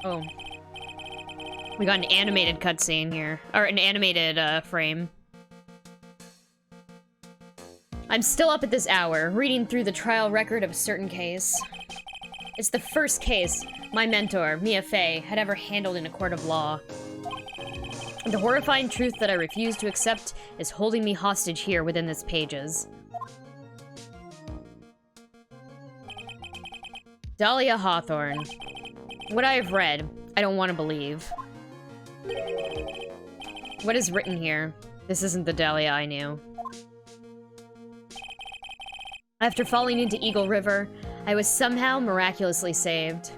Oh. We got an animated cutscene here. Or an animated, frame. I'm still up at this hour, reading through the trial record of a certain case. It's the first case my mentor, Mia Fey, had ever handled in a court of law. The horrifying truth that I refuse to accept is holding me hostage here within its pages. Dahlia Hawthorne. What I have read, I don't want to believe. What is written here? This isn't the Dahlia I knew. After falling into Eagle River, I was somehow miraculously saved.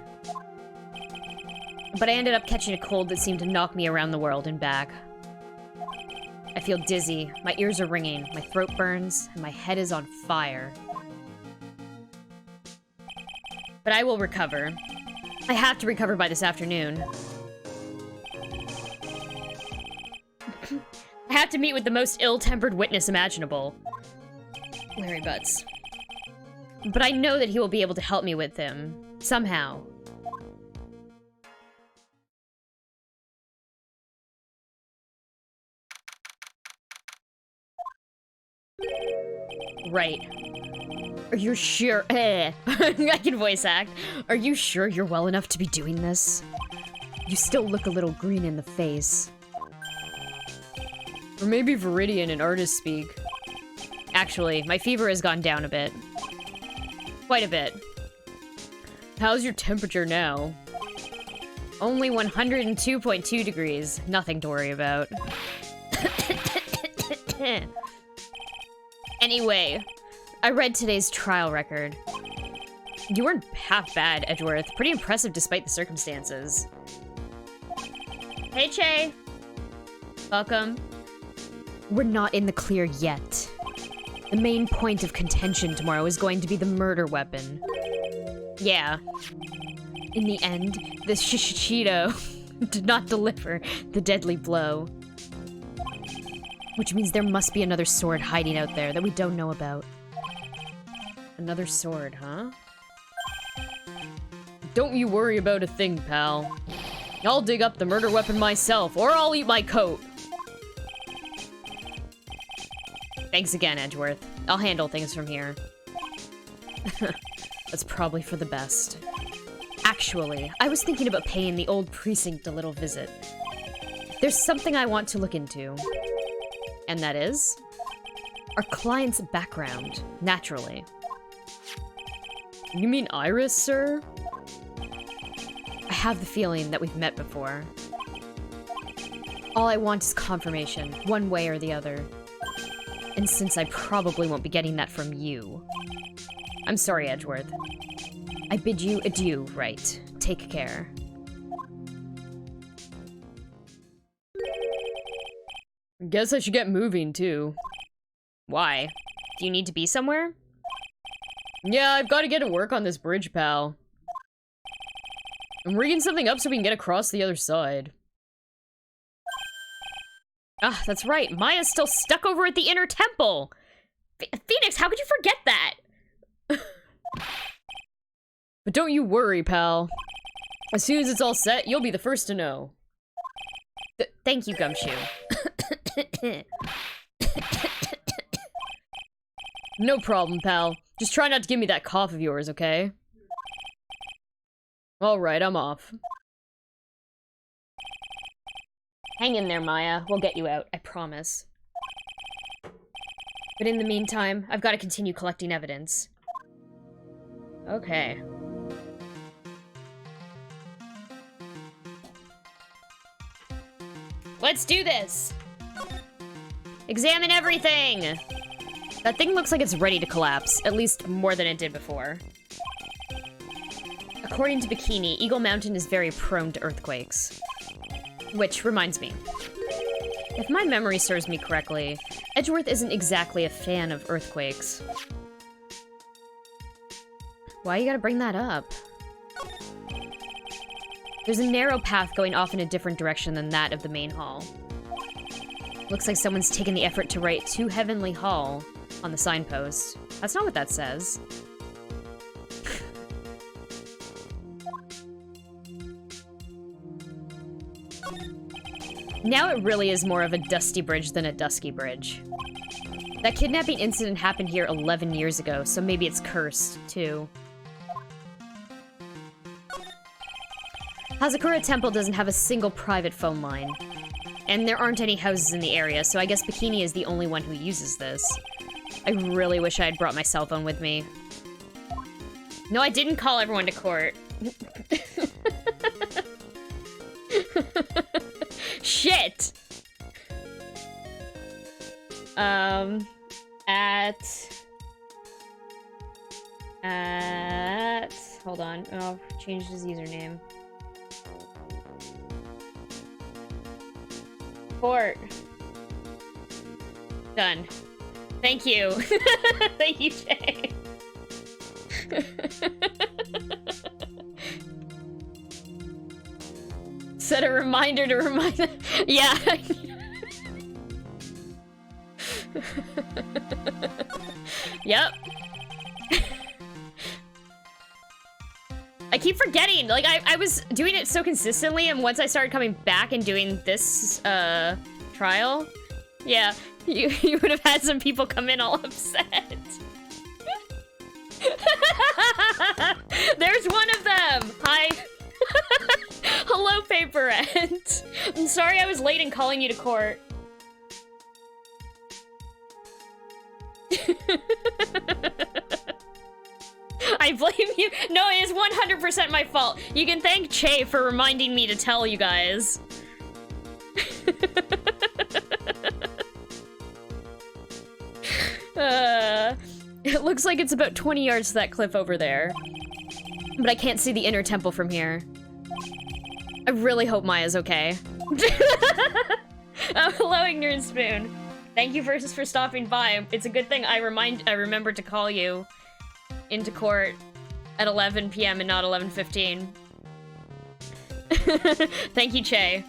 But I ended up catching a cold that seemed to knock me around the world and back. I feel dizzy, my ears are ringing, my throat burns, and my head is on fire. But I will recover. I have to recover by this afternoon. I have to meet with the most ill-tempered witness imaginable. Larry Butts. But I know that he will be able to help me with him. Somehow. Right. Are you sure? I can voice act. Are you sure you're well enough to be doing this? You still look a little green in the face. Or maybe Viridian and artist speak. Actually, my fever has gone down a bit. Quite a bit. How's your temperature now? Only 102.2 degrees. Nothing to worry about. Anyway, I read today's trial record. You weren't half bad, Edgeworth. Pretty impressive despite the circumstances. Hey, Che. Welcome. We're not in the clear yet. The main point of contention tomorrow is going to be the murder weapon. Yeah. In the end, the Shishido did not deliver the deadly blow. Which means there must be another sword hiding out there that we don't know about. Another sword, huh? Don't you worry about a thing, pal. I'll dig up the murder weapon myself, or I'll eat my coat. Thanks again, Edgeworth. I'll handle things from here. That's probably for the best. Actually, I was thinking about paying the old precinct a little visit. There's something I want to look into. And that is? Our client's background, naturally. You mean Iris, sir? I have the feeling that we've met before. All I want is confirmation, one way or the other. And since I probably won't be getting that from you... I'm sorry, Edgeworth. I bid you adieu, Wright. Take care. Guess I should get moving, too. Why? Do you need to be somewhere? Yeah, I've got to get to work on this bridge, pal. I'm rigging something up so we can get across the other side. Ah, that's right. Maya's still stuck over at the inner temple! Phoenix, how could you forget that? But don't you worry, pal. As soon as it's all set, you'll be the first to know. Thank you, Gumshoe. No problem, pal. Just try not to give me that cough of yours, okay? Alright, I'm off. Hang in there, Maya. We'll get you out, I promise. But in the meantime, I've got to continue collecting evidence. Okay. Let's do this! Examine everything! That thing looks like it's ready to collapse, at least more than it did before. According to Bikini, Eagle Mountain is very prone to earthquakes. Which reminds me. If my memory serves me correctly, Edgeworth isn't exactly a fan of earthquakes. Why you gotta bring that up? There's a narrow path going off in a different direction than that of the main hall. Looks like someone's taken the effort to write "To Heavenly Hall" on the signpost. That's not what that says. Now it really is more of a dusty bridge than a dusky bridge. That kidnapping incident happened here 11 years ago, so maybe it's cursed, too. Hazakura Temple doesn't have a single private phone line. And there aren't any houses in the area, so I guess Bikini is the only one who uses this. I really wish I had brought my cell phone with me. No, I didn't call everyone to court. Shit! Hold on. Oh, changed his username. Court. Done. Thank you. Thank you, Jay. Set a reminder to remind. Yeah. Yep. I keep forgetting. Like, I was doing it so consistently, and once I started coming back and doing this, trial, yeah, you would have had some people come in all upset. There's one of them! Hi. Hello, Paperette. I'm sorry I was late in calling you to court. I blame you. No, it is 100% my fault. You can thank Che for reminding me to tell you guys. It looks like it's about 20 yards to that cliff over there. But I can't see the inner temple from here. I really hope Maya's okay. Oh, hello, Ignorant Spoon. Thank you for stopping by. It's a good thing I remembered to call you into court at 11 p.m. and not 11:15. Thank you, Che.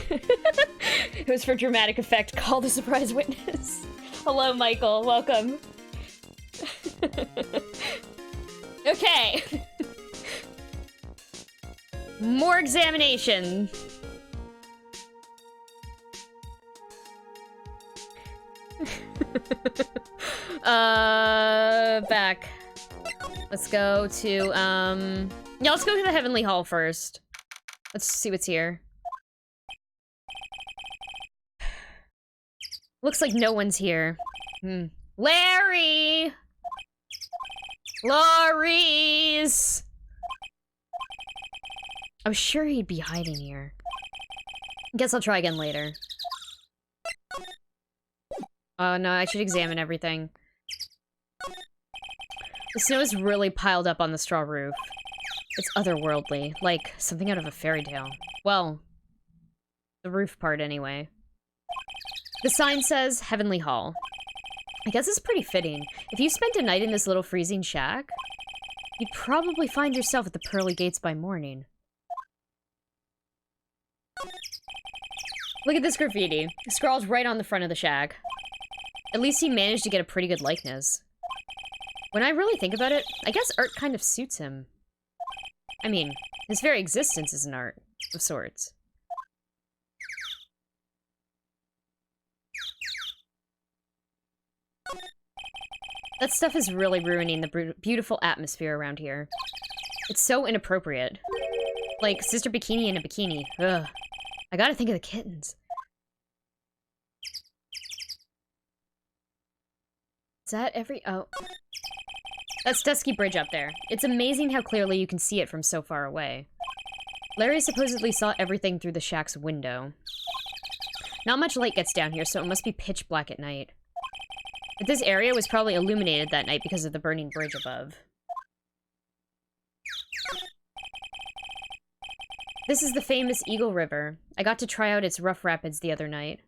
It was for dramatic effect. Call the surprise witness. Hello, Michael. Welcome. Okay. More examination. Back. Let's go to, yeah, let's go to the Heavenly Hall first. Let's see what's here. Looks like no one's here. Larry! Lorries! I was sure he'd be hiding here. Guess I'll try again later. Oh no, I should examine everything. The snow is really piled up on the straw roof. It's otherworldly, like something out of a fairy tale. Well, the roof part anyway. The sign says Heavenly Hall. I guess it's pretty fitting. If you spent a night in this little freezing shack, you'd probably find yourself at the pearly gates by morning. Look at this graffiti. Scrawled right on the front of the shack. At least he managed to get a pretty good likeness. When I really think about it, I guess art kind of suits him. I mean, his very existence is an art, of sorts. That stuff is really ruining the beautiful atmosphere around here. It's so inappropriate. Like, Sister Bikini in a bikini. Ugh. I gotta think of the kittens. Is that every- oh. That's Dusky Bridge up there. It's amazing how clearly you can see it from so far away. Larry supposedly saw everything through the shack's window. Not much light gets down here, so it must be pitch black at night. But this area was probably illuminated that night because of the burning bridge above. This is the famous Eagle River. I got to try out its rough rapids the other night.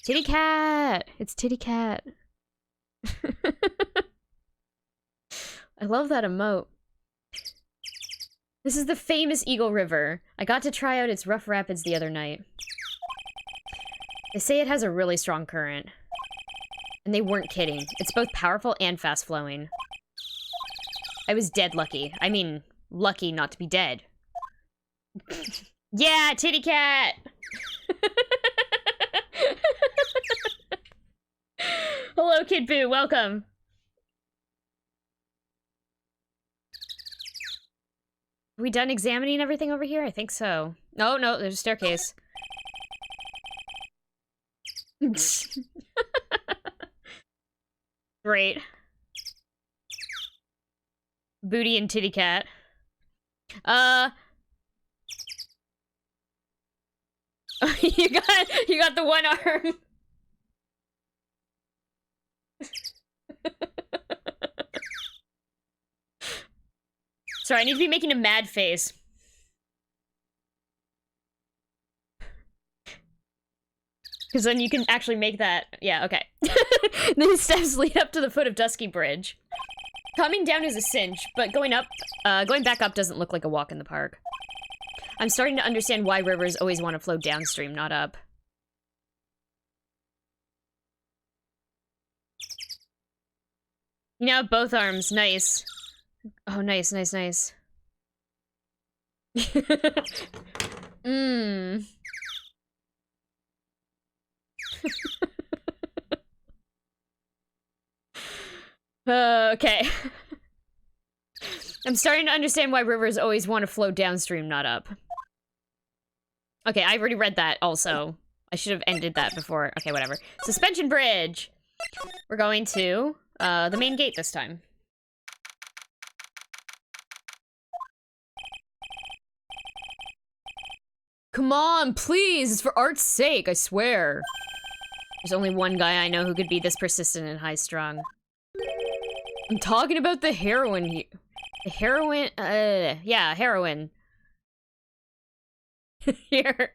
Titty Cat! It's Titty Cat. I love that emote. This is the famous Eagle River. I got to try out its rough rapids the other night. They say it has a really strong current. And they weren't kidding. It's both powerful and fast-flowing. I was dead lucky. I mean, lucky not to be dead. Yeah, titty cat! Hello, Kid Boo, welcome. Are we done examining everything over here? I think so. Oh, no, there's a staircase. Great. Booty and titty cat. you got the one arm. Sorry, I need to be making a mad face. Because then you can actually make that. Yeah, okay. These steps lead up to the foot of Dusky Bridge. Coming down is a cinch, but going back up doesn't look like a walk in the park. I'm starting to understand why rivers always want to flow downstream, not up. You know, both arms. Nice. Oh, nice, nice, nice. Mmm. Okay. I'm starting to understand why rivers always want to flow downstream, not up. Okay, I already read that also. I should have ended that before. Okay, whatever. Suspension bridge! We're going to, the main gate this time. Come on, please! It's for art's sake, I swear. There's only one guy I know who could be this persistent and high-strung. I'm talking about the heroine here. The heroine, yeah, heroine. Here.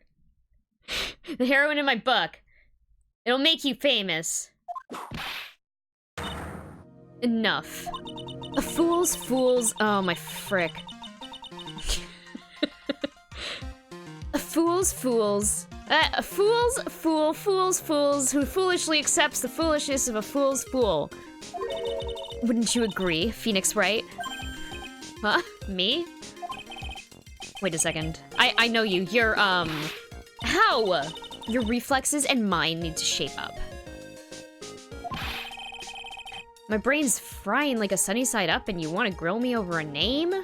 The heroine in my book. It'll make you famous. Enough. A fool's, oh my frick. A fool's who foolishly accepts the foolishness of a fool's fool. Wouldn't you agree, Phoenix Wright? Huh? Me? Wait a second. I know you. You're, how? Your reflexes and mine need to shape up. My brain's frying like a sunny side up and you want to grill me over a name?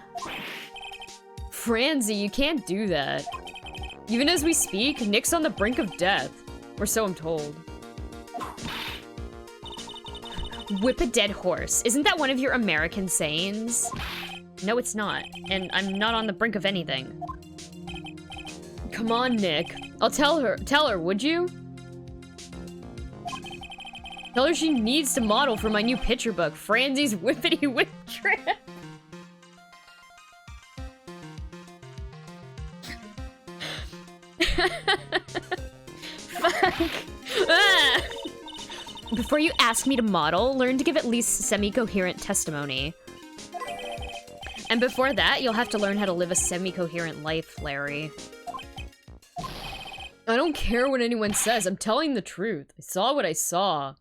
Franzi, you can't do that. Even as we speak, Nick's on the brink of death. Or so I'm told. Whip a dead horse. Isn't that one of your American sayings? No, it's not. And I'm not on the brink of anything. Come on, Nick. I'll tell her, would you? Tell her she needs to model for my new picture book, Franzi's Whippity Whip Trip. Fuck. Ah. Before you ask me to model, learn to give at least semi-coherent testimony. And before that, you'll have to learn how to live a semi-coherent life, Larry. I don't care what anyone says, I'm telling the truth. I saw what I saw.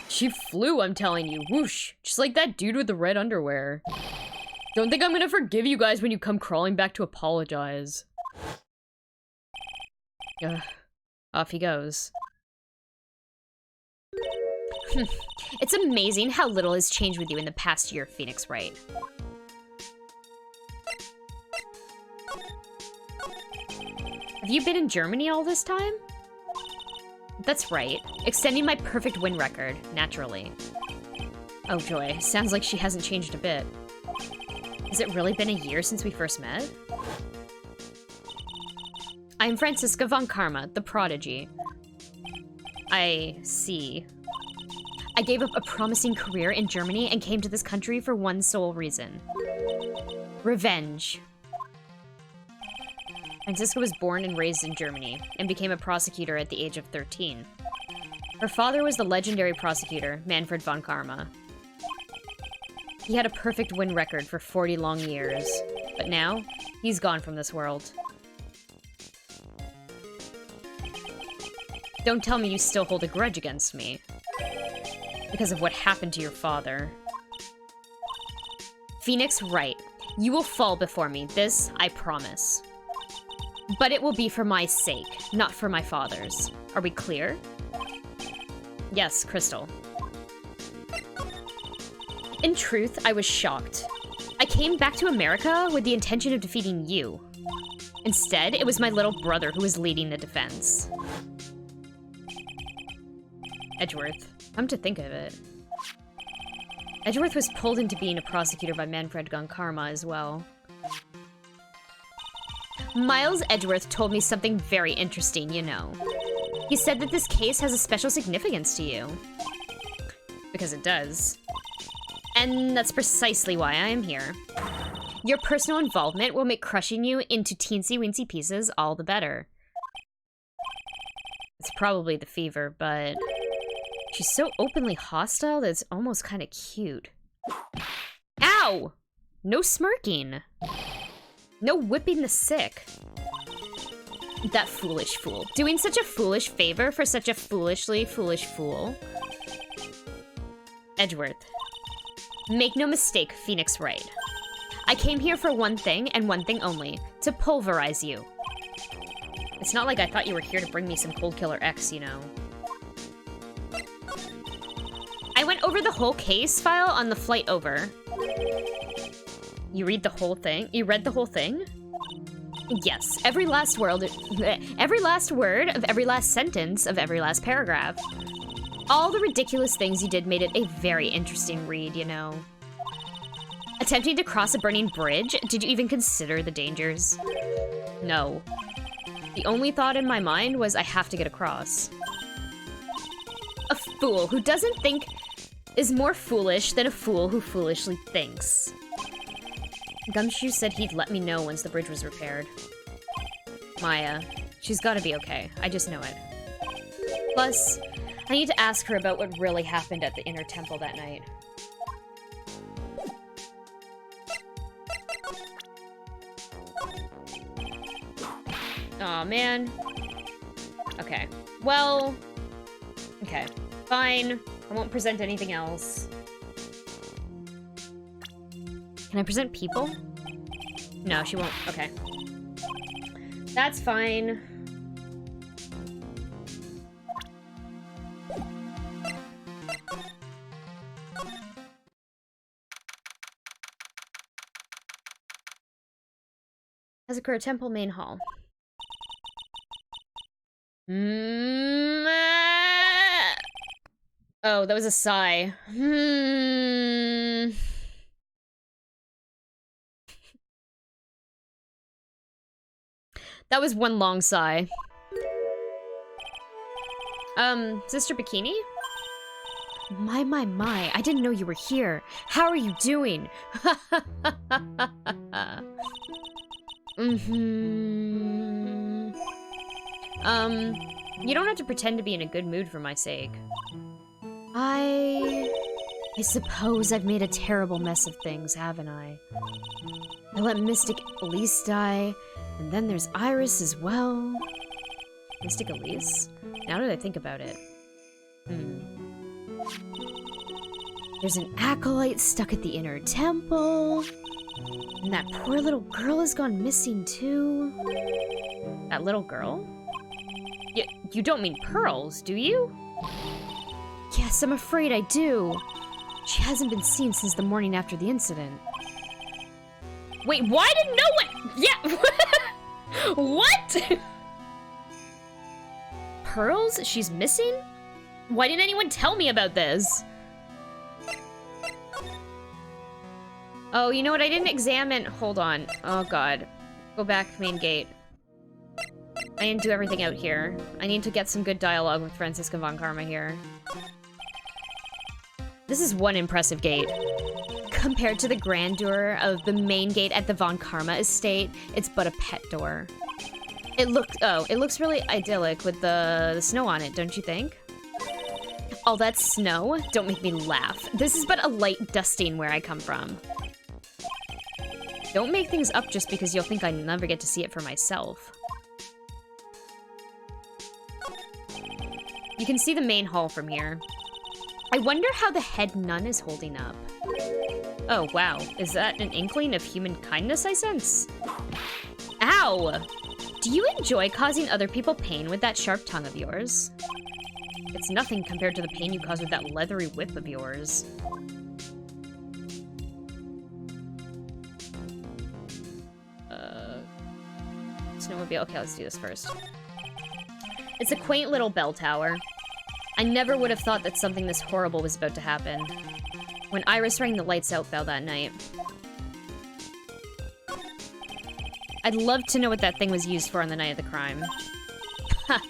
She flew, I'm telling you. Whoosh. Just like that dude with the red underwear. Don't think I'm gonna forgive you guys when you come crawling back to apologize. Ugh. Off he goes. It's amazing how little has changed with you in the past year, Phoenix Wright. Have you been in Germany all this time? That's right. Extending my perfect win record, naturally. Oh joy, sounds like she hasn't changed a bit. Has it really been a year since we first met? I'm Franziska von Karma, the prodigy. I see. I gave up a promising career in Germany and came to this country for one sole reason. Revenge. Franziska was born and raised in Germany, and became a prosecutor at the age of 13. Her father was the legendary prosecutor, Manfred von Karma. He had a perfect win record for 40 long years, but now, he's gone from this world. Don't tell me you still hold a grudge against me. Because of what happened to your father. Phoenix Wright, you will fall before me, this I promise. But it will be for my sake, not for my father's. Are we clear? Yes, Crystal. In truth, I was shocked. I came back to America with the intention of defeating you. Instead, it was my little brother who was leading the defense. Edgeworth. Come to think of it. Edgeworth was pulled into being a prosecutor by Manfred Gonkarma as well. Miles Edgeworth told me something very interesting, you know. He said that this case has a special significance to you. Because it does. And that's precisely why I am here. Your personal involvement will make crushing you into teensy-weensy pieces all the better. It's probably the fever, but... she's so openly hostile that it's almost kind of cute. Ow! No smirking. No whipping the sick. That foolish fool. Doing such a foolish favor for such a foolishly foolish fool. Edgeworth. Make no mistake, Phoenix Wright. I came here for one thing and one thing only. To pulverize you. It's not like I thought you were here to bring me some Cold Killer X, you know. I went over the whole case file on the flight over. You read the whole thing? You read the whole thing? Yes, every last word of every last sentence of every last paragraph. All the ridiculous things you did made it a very interesting read, you know. Attempting to cross a burning bridge? Did you even consider the dangers? No. The only thought in my mind was I have to get across. A fool who doesn't think is more foolish than a fool who foolishly thinks. Gumshoe said he'd let me know once the bridge was repaired. Maya. She's gotta be okay. I just know it. Plus, I need to ask her about what really happened at the Inner Temple that night. Aw, man. Okay. Well... okay. Fine. I won't present anything else. Can I present people? No, she won't. Okay. That's fine. Hazakura Temple Main Hall. Oh, that was a sigh. That was one long sigh. Sister Bikini? My, I didn't know you were here. How are you doing? You don't have to pretend to be in a good mood for my sake. I suppose I've made a terrible mess of things, haven't I? I let Mystic Elise die, and then there's Iris as well. Mystic Elise? Now that I think about it. There's an acolyte stuck at the Inner Temple. And that poor little girl has gone missing too. That little girl? You don't mean Pearls, do you? Yes, I'm afraid I do. She hasn't been seen since the morning after the incident. Wait, why did no one... Yeah! What? Pearls? She's missing? Why didn't anyone tell me about this? Oh, you know what? I didn't examine... Hold on. Oh, God. Go back, main gate. I didn't do everything out here. I need to get some good dialogue with Franziska von Karma here. This is one impressive gate. Compared to the grandeur of the main gate at the von Karma estate, it's but a pet door. It looks really idyllic with the snow on it, don't you think? All that snow? Don't make me laugh. This is but a light dusting where I come from. Don't make things up just because you'll think I never get to see it for myself. You can see the main hall from here. I wonder how the head nun is holding up. Oh, wow. Is that an inkling of human kindness I sense? Ow! Do you enjoy causing other people pain with that sharp tongue of yours? It's nothing compared to the pain you cause with that leathery whip of yours. Snowmobile. Okay, let's do this first. It's a quaint little bell tower. I never would have thought that something this horrible was about to happen. When Iris rang the lights out bell that night. I'd love to know what that thing was used for on the night of the crime. Ha!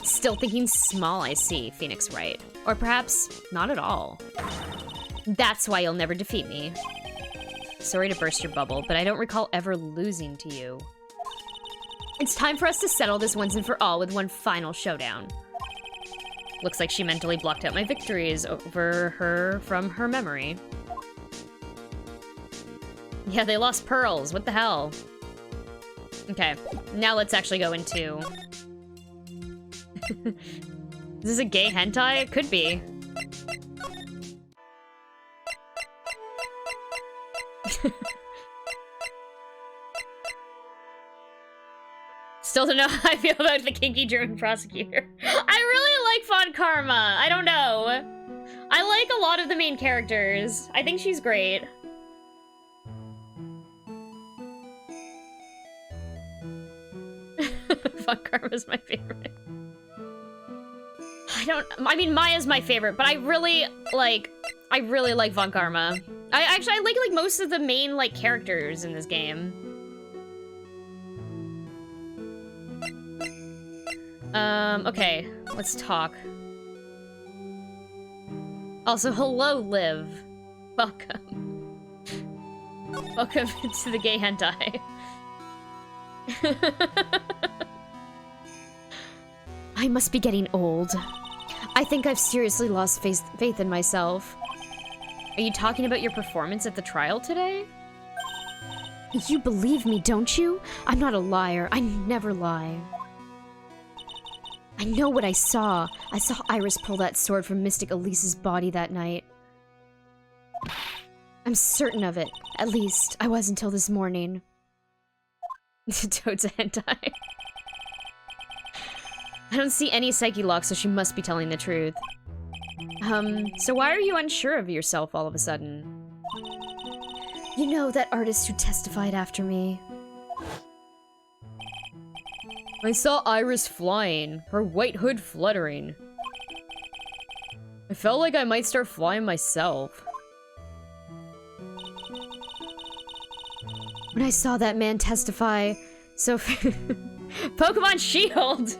Still thinking small, I see, Phoenix Wright. Or perhaps not at all. That's why you'll never defeat me. Sorry to burst your bubble, but I don't recall ever losing to you. It's time for us to settle this once and for all with one final showdown. Looks like she mentally blocked out my victories from her memory. Yeah, they lost pearls. What the hell? Okay, now let's actually go into... Is this a gay hentai? It could be. Still don't know how I feel about the kinky German prosecutor. I really like Von Karma. I don't know. I like a lot of the main characters. I think she's great. Von Karma's my favorite. I mean, Maya's my favorite, but I really like Von Karma. I like most of the main, like, characters in this game. Okay, let's talk. Also, hello, Liv. Welcome. Welcome to the gay hentai. I must be getting old. I think I've seriously lost faith in myself. Are you talking about your performance at the trial today? You believe me, don't you? I'm not a liar. I never lie. I know what I saw. I saw Iris pull that sword from Mystic Elise's body that night. I'm certain of it. At least, I was until this morning. Toad's a hentai. I don't see any psyche lock, so she must be telling the truth. So why are you unsure of yourself all of a sudden? You know, that artist who testified after me. I saw Iris flying, her white hood fluttering. I felt like I might start flying myself. When I saw that man testify, so... Pokemon Shield!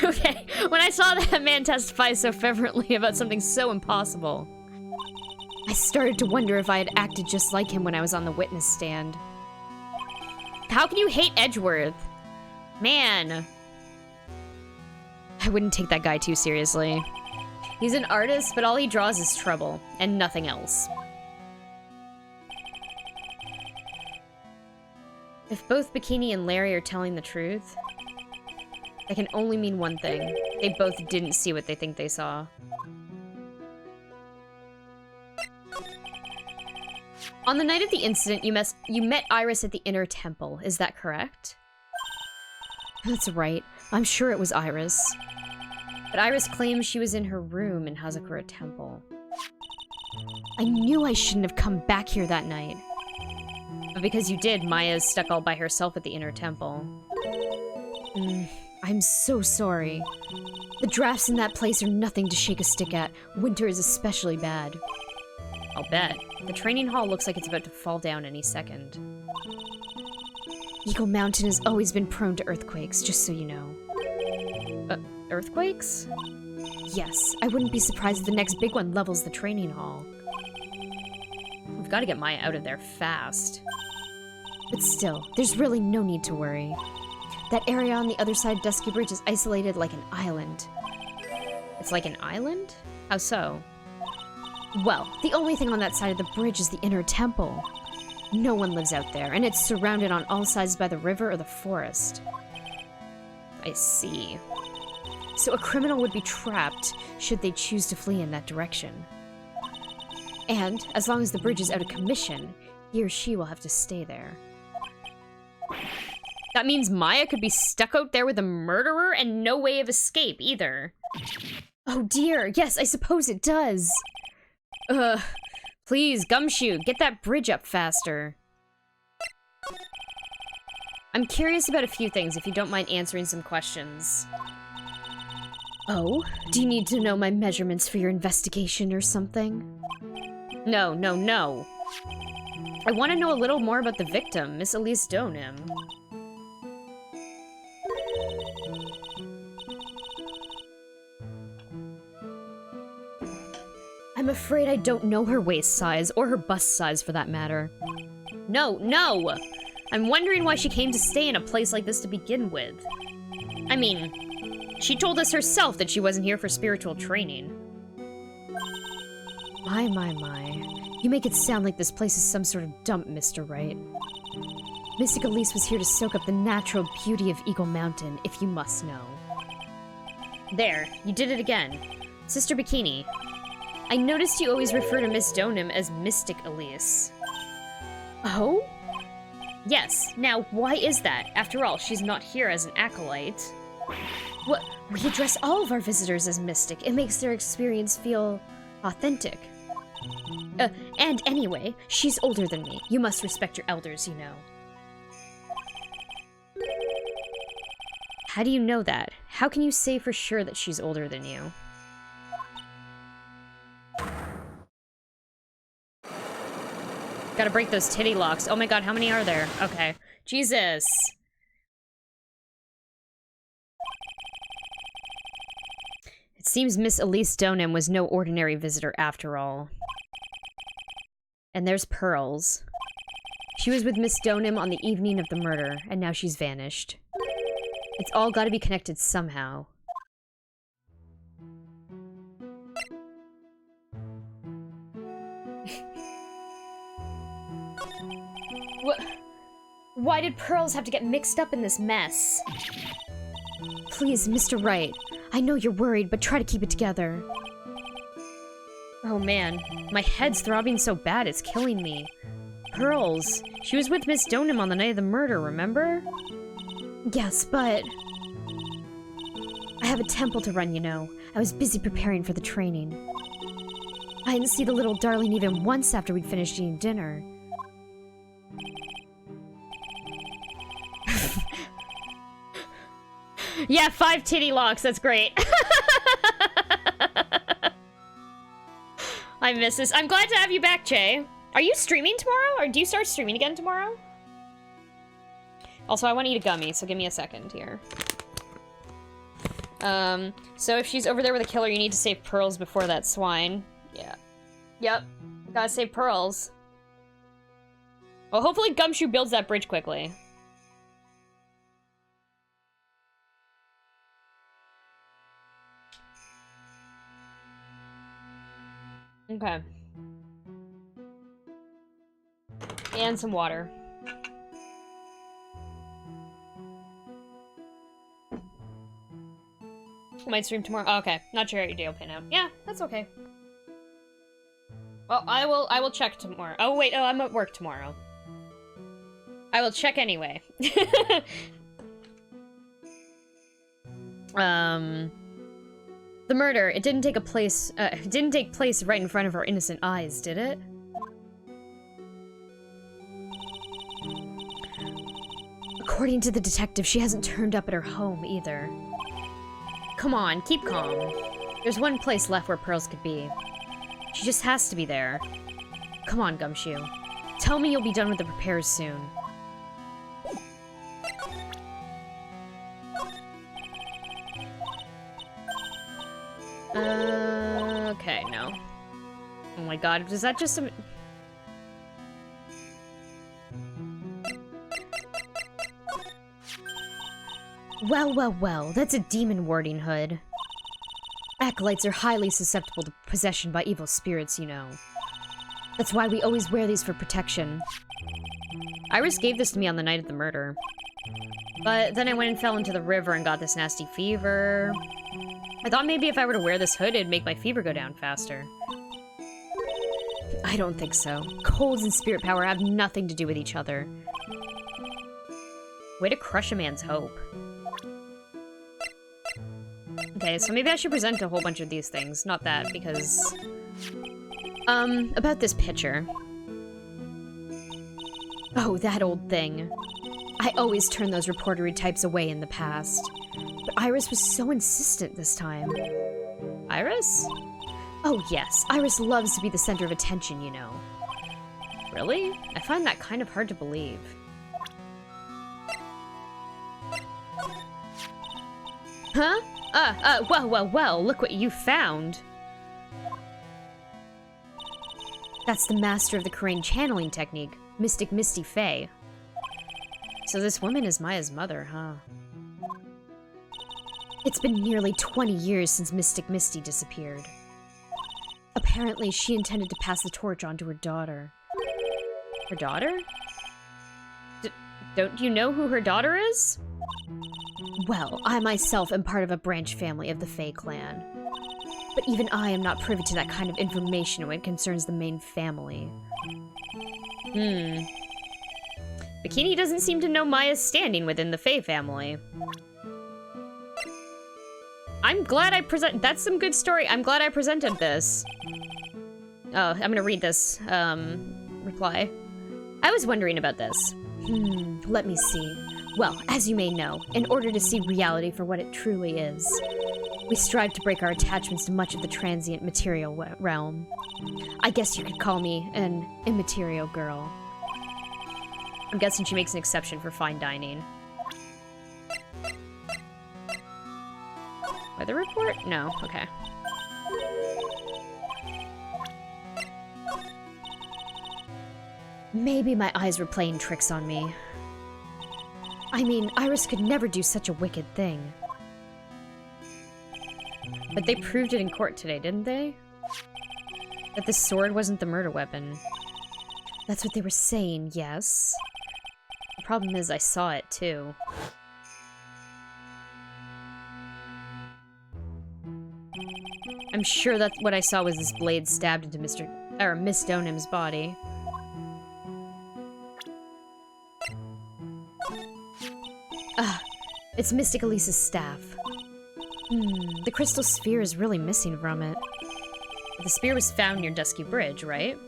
Okay, when I saw that man testify so fervently about something so impossible, I started to wonder if I had acted just like him when I was on the witness stand. How can you hate Edgeworth? Man. I wouldn't take that guy too seriously. He's an artist, but all he draws is trouble, and nothing else. If both Bikini and Larry are telling the truth, that can only mean one thing. They both didn't see what they think they saw. On the night of the incident, you met Iris at the Inner Temple. Is that correct? That's right. I'm sure it was Iris. But Iris claims she was in her room in Hazakura Temple. I knew I shouldn't have come back here that night. But because you did, Maya is stuck all by herself at the Inner Temple. I'm so sorry. The drafts in that place are nothing to shake a stick at. Winter is especially bad. I'll bet. The training hall looks like it's about to fall down any second. Eagle Mountain has always been prone to earthquakes, just so you know. Earthquakes? Yes, I wouldn't be surprised if the next big one levels the training hall. We've got to get Maya out of there fast. But still, there's really no need to worry. That area on the other side of Dusky Bridge is isolated like an island. It's like an island? How so? Well, the only thing on that side of the bridge is the Inner Temple. No one lives out there, and it's surrounded on all sides by the river or the forest. I see. So a criminal would be trapped should they choose to flee in that direction. And, as long as the bridge is out of commission, He or she will have to stay there. That means Maya could be stuck out there with a murderer and no way of escape either. Oh dear, yes, I suppose it does. Please, Gumshoe, get that bridge up faster. I'm curious about a few things, if you don't mind answering some questions. Oh? Do you need to know my measurements for your investigation or something? No, no, no. I want to know a little more about the victim, Miss Elise Donim. I'm afraid I don't know her waist size, or her bust size for that matter. No, no! I'm wondering why she came to stay in a place like this to begin with. I mean, she told us herself that she wasn't here for spiritual training. My, my, my. You make it sound like this place is some sort of dump, Mr. Wright. Mystic Elise was here to soak up the natural beauty of Eagle Mountain, if you must know. There, you did it again. Sister Bikini. I noticed you always refer to Miss Donim as Mystic Elise. Oh? Yes. Now, why is that? After all, she's not here as an acolyte. What? We address all of our visitors as Mystic. It makes their experience feel authentic. And anyway, she's older than me. You must respect your elders, you know. How do you know that? How can you say for sure that she's older than you? Gotta break those titty locks. Oh my god, how many are there? Okay. Jesus. It seems Miss Elise Donim was no ordinary visitor after all. And there's Pearls. She was with Miss Donim on the evening of the murder, and now she's vanished. It's all gotta be connected somehow. What? Why did Pearls have to get mixed up in this mess? Please, Mr. Wright. I know you're worried, but try to keep it together. Oh man, my head's throbbing so bad it's killing me. Pearls. She was with Miss Donim on the night of the murder, remember? Yes, but... I have a temple to run, you know. I was busy preparing for the training. I didn't see the little darling even once after we'd finished eating dinner. Yeah, 5 titty locks, that's great. I miss this. I'm glad to have you back, Che. Are you streaming tomorrow? Or do you start streaming again tomorrow? Also, I want to eat a gummy, so give me a second here. So if she's over there with a killer, you need to save Pearls before that swine. Yeah. Yep. Gotta save Pearls. Well, hopefully Gumshoe builds that bridge quickly. Okay. And some water. Might stream tomorrow. Oh, okay. Not sure how your day will pan out. Yeah, that's okay. Well, I will check tomorrow. Oh, wait. Oh, I'm at work tomorrow. I will check anyway. The murder, it didn't take place right in front of our innocent eyes, did it? According to the detective, she hasn't turned up at her home either. Come on, keep calm. There's one place left where Pearls could be. She just has to be there. Come on, Gumshoe. Tell me you'll be done with the repairs soon. Okay, no. Oh my god, is that just some... Well, well, well, that's a demon warding hood. Acolytes are highly susceptible to possession by evil spirits, you know. That's why we always wear these for protection. Iris gave this to me on the night of the murder. But then I went and fell into the river and got this nasty fever. I thought maybe if I were to wear this hood, it'd make my fever go down faster. I don't think so. Colds and spirit power have nothing to do with each other. Way to crush a man's hope. Okay, so maybe I should present a whole bunch of these things. Not that, because... about this picture. Oh, that old thing. I always turned those reportery types away in the past. But Iris was so insistent this time. Iris? Oh yes, Iris loves to be the center of attention, you know. Really? I find that kind of hard to believe. Huh? Well, look what you found. That's the master of the Karain channeling technique, Mystic Misty Fae. So this woman is Maya's mother, huh? It's been nearly 20 years since Mystic Misty disappeared. Apparently, she intended to pass the torch on to her daughter. Her daughter? Don't you know who her daughter is? Well, I myself am part of a branch family of the Fae clan. But even I am not privy to that kind of information when it concerns the main family. Bikini doesn't seem to know Maya's standing within the Fae family. I'm glad I that's some good story. I'm glad I presented this. Oh, I'm gonna read this, reply. I was wondering about this. Let me see. Well, as you may know, in order to see reality for what it truly is, we strive to break our attachments to much of the transient material realm. I guess you could call me an immaterial girl. I'm guessing she makes an exception for fine dining. Weather report? No, okay. Maybe my eyes were playing tricks on me. I mean, Iris could never do such a wicked thing. But they proved it in court today, didn't they? That the sword wasn't the murder weapon. That's what they were saying, yes. The problem is I saw it, too. I'm sure that what I saw was this blade stabbed into Miss Donim's body. It's Mystic Elise's staff. The crystal sphere is really missing from it. The spear was found near Dusky Bridge, right?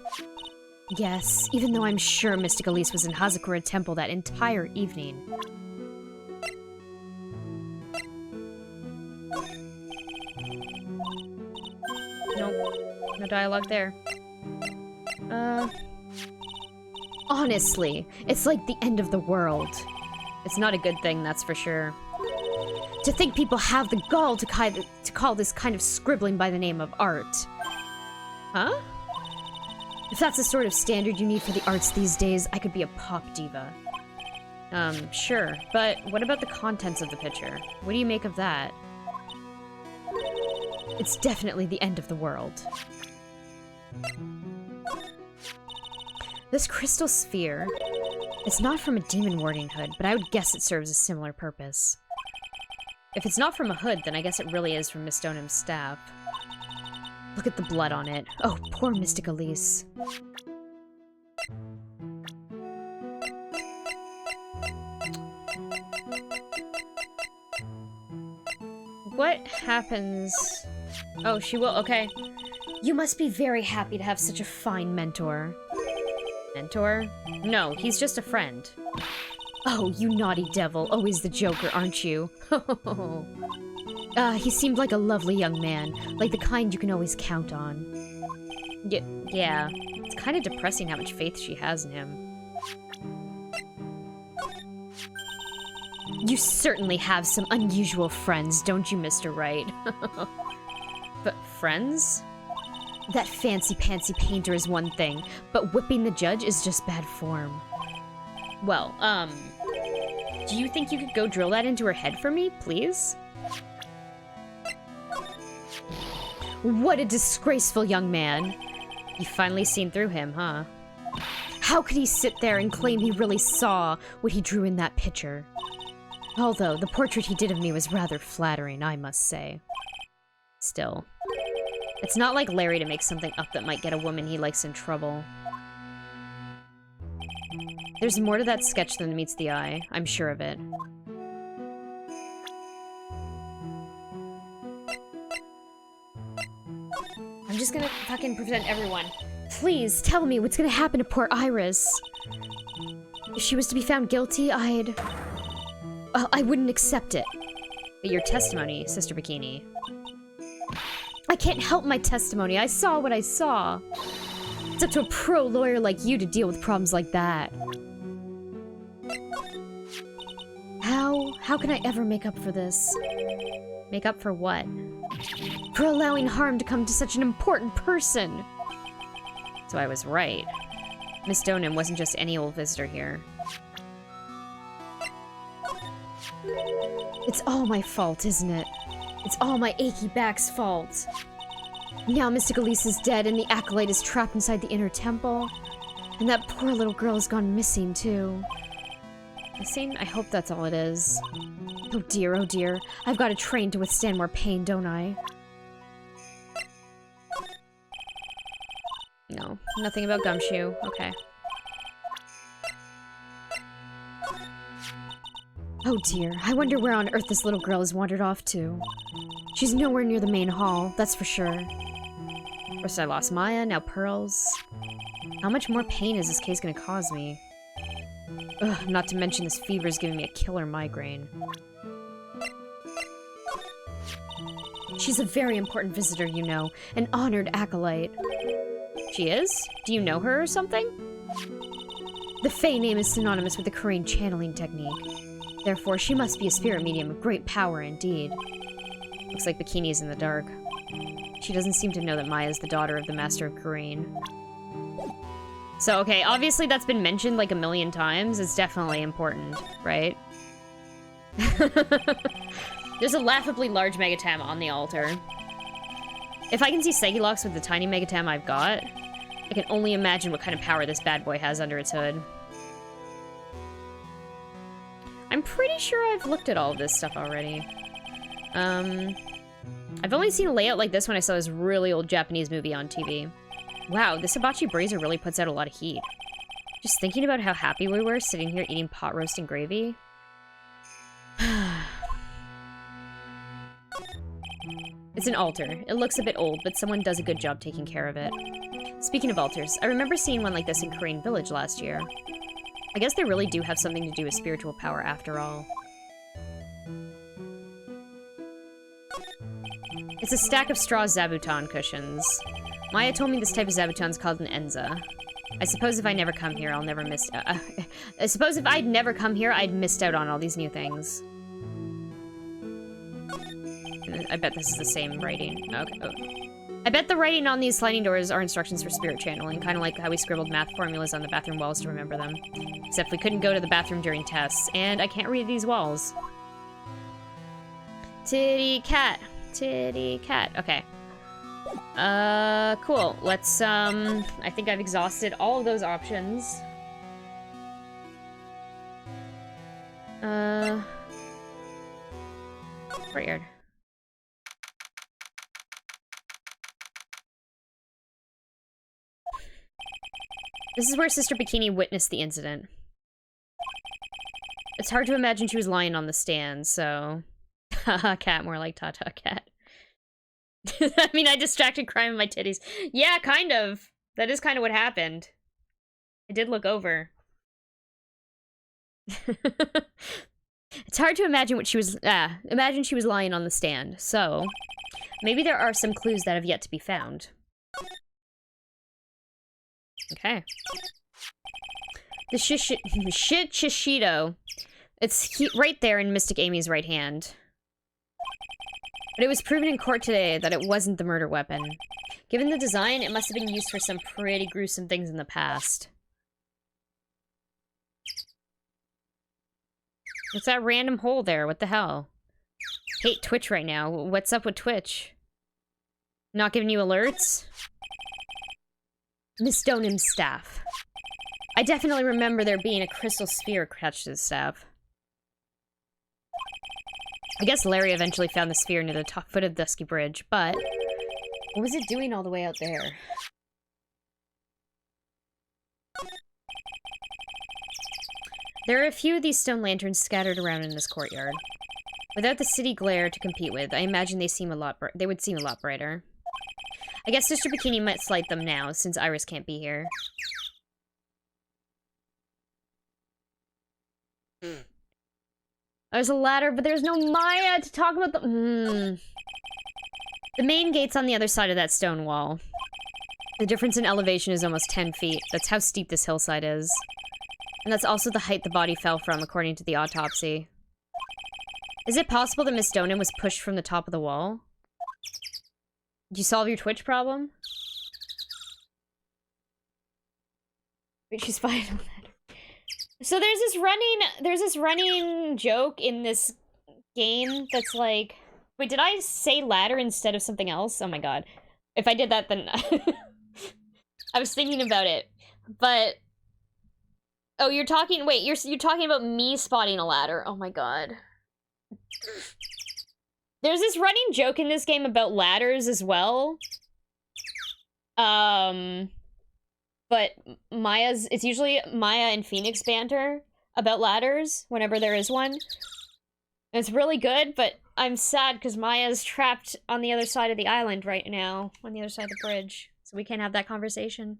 Yes, even though I'm sure Mystic Elise was in Hazakura Temple that entire evening. Nope. No dialogue there. Honestly, it's like the end of the world. It's not a good thing, that's for sure. To think people have the gall to call this kind of scribbling by the name of art. Huh? If that's the sort of standard you need for the arts these days, I could be a pop diva. Sure. But what about the contents of the picture? What do you make of that? It's definitely the end of the world. This crystal sphere, it's not from a demon warding hood, but I would guess it serves a similar purpose. If it's not from a hood, then I guess it really is from Miss Donim's staff. Look at the blood on it. Oh, poor Mystic Elise. What happens? Oh, she will, okay. You must be very happy to have such a fine mentor. Mentor? No, he's just a friend. Oh, you naughty devil. Always the joker, aren't you? He seemed like a lovely young man. Like the kind you can always count on. Yeah. It's kind of depressing how much faith she has in him. You certainly have some unusual friends, don't you, Mr. Wright? But friends? That fancy-pantsy painter is one thing, but whipping the judge is just bad form. Well, do you think you could go drill that into her head for me, please? What a disgraceful young man. You've finally seen through him, huh? How could he sit there and claim he really saw what he drew in that picture? Although, the portrait he did of me was rather flattering, I must say. Still. It's not like Larry to make something up that might get a woman he likes in trouble. There's more to that sketch than meets the eye. I'm sure of it. I'm just gonna fucking prevent everyone. Please, tell me what's gonna happen to poor Iris. If she was to be found guilty, I wouldn't accept it. But your testimony, Sister Bikini. I can't help my testimony. I saw what I saw. It's up to a pro lawyer like you to deal with problems like that. How can I ever make up for this? Make up for what? For allowing harm to come to such an important person. So I was right. Miss Donham wasn't just any old visitor here. It's all my fault, isn't it? It's all my achy back's fault. Now Mystic Elise is dead and the Acolyte is trapped inside the inner temple. And that poor little girl has gone missing, too. Missing? I hope that's all it is. Oh dear, I've got to train to withstand more pain, don't I? No, nothing about Gumshoe. Okay. Oh dear, I wonder where on earth this little girl has wandered off to. She's nowhere near the main hall, that's for sure. First I lost Maya, now Pearls. How much more pain is this case gonna cause me? Ugh, not to mention this fever is giving me a killer migraine. She's a very important visitor, you know. An honored acolyte. She is? Do you know her or something? The Fae name is synonymous with the Korean channeling technique. Therefore, she must be a spirit medium of great power indeed. Looks like Bikini's in the dark. She doesn't seem to know that Maya is the daughter of the Master of Korean. So, okay, obviously that's been mentioned like a million times. It's definitely important, right? There's a laughably large Megatam on the altar. If I can see Segilox with the tiny Megatam I've got, I can only imagine what kind of power this bad boy has under its hood. I'm pretty sure I've looked at all of this stuff already. I've only seen a layout like this when I saw this really old Japanese movie on TV. Wow, this hibachi brazier really puts out a lot of heat. Just thinking about how happy we were sitting here eating pot roast and gravy. It's an altar. It looks a bit old, but someone does a good job taking care of it. Speaking of altars, I remember seeing one like this in Korean Village last year. I guess they really do have something to do with spiritual power after all. It's a stack of straw zabuton cushions. Maya told me this type of zabuton's called an enza. I suppose if I never come here, I'll never miss... I suppose if I'd never come here, I'd missed out on all these new things. I bet this is the same writing. Okay. Oh. I bet the writing on these sliding doors are instructions for spirit channeling, kind of like how we scribbled math formulas on the bathroom walls to remember them. Except we couldn't go to the bathroom during tests, and I can't read these walls. Titty cat. Titty cat. Okay. Cool. Let's, I think I've exhausted all of those options. Weird. This is where Sister Bikini witnessed the incident. It's hard to imagine she was lying on the stand, so... Haha, cat, more like Tata cat. I mean, I distracted crime with my titties. Yeah, kind of. That is kind of what happened. I did look over. It's hard to imagine what she was... imagine she was lying on the stand, so... Maybe there are some clues that have yet to be found. Okay. The Shishido. It's right there in Mystic Amy's right hand. But it was proven in court today that it wasn't the murder weapon. Given the design, it must have been used for some pretty gruesome things in the past. What's that random hole there? What the hell? Hate Twitch right now. What's up with Twitch? Not giving you alerts? Miss Donham's staff. I definitely remember there being a crystal sphere attached to the staff. I guess Larry eventually found the sphere near the top foot of Dusky Bridge, but What was it doing all the way out there? There are a few of these stone lanterns scattered around in this courtyard. Without the city glare to compete with, I imagine they would seem a lot brighter. I guess Sister Bikini might slight them now, since Iris can't be here. There's a ladder, but there's no Maya to talk about the... The main gate's on the other side of that stone wall. The difference in elevation is almost 10 feet. That's how steep this hillside is. And that's also the height the body fell from, according to the autopsy. Is it possible that Miss Donan was pushed from the top of the wall? Did you solve your Twitch problem? Wait, she's fine on that. So there's this running joke in this game that's like... Wait, did I say ladder instead of something else? Oh my god. If I did that, then... I was thinking about it. But... Oh, you're talking... Wait, you're talking about me spotting a ladder. Oh my god. There's this running joke in this game about ladders as well. But it's usually Maya and Phoenix banter about ladders whenever there is one. And it's really good, but I'm sad because Maya's trapped on the other side of the island right now, on the other side of the bridge. So we can't have that conversation.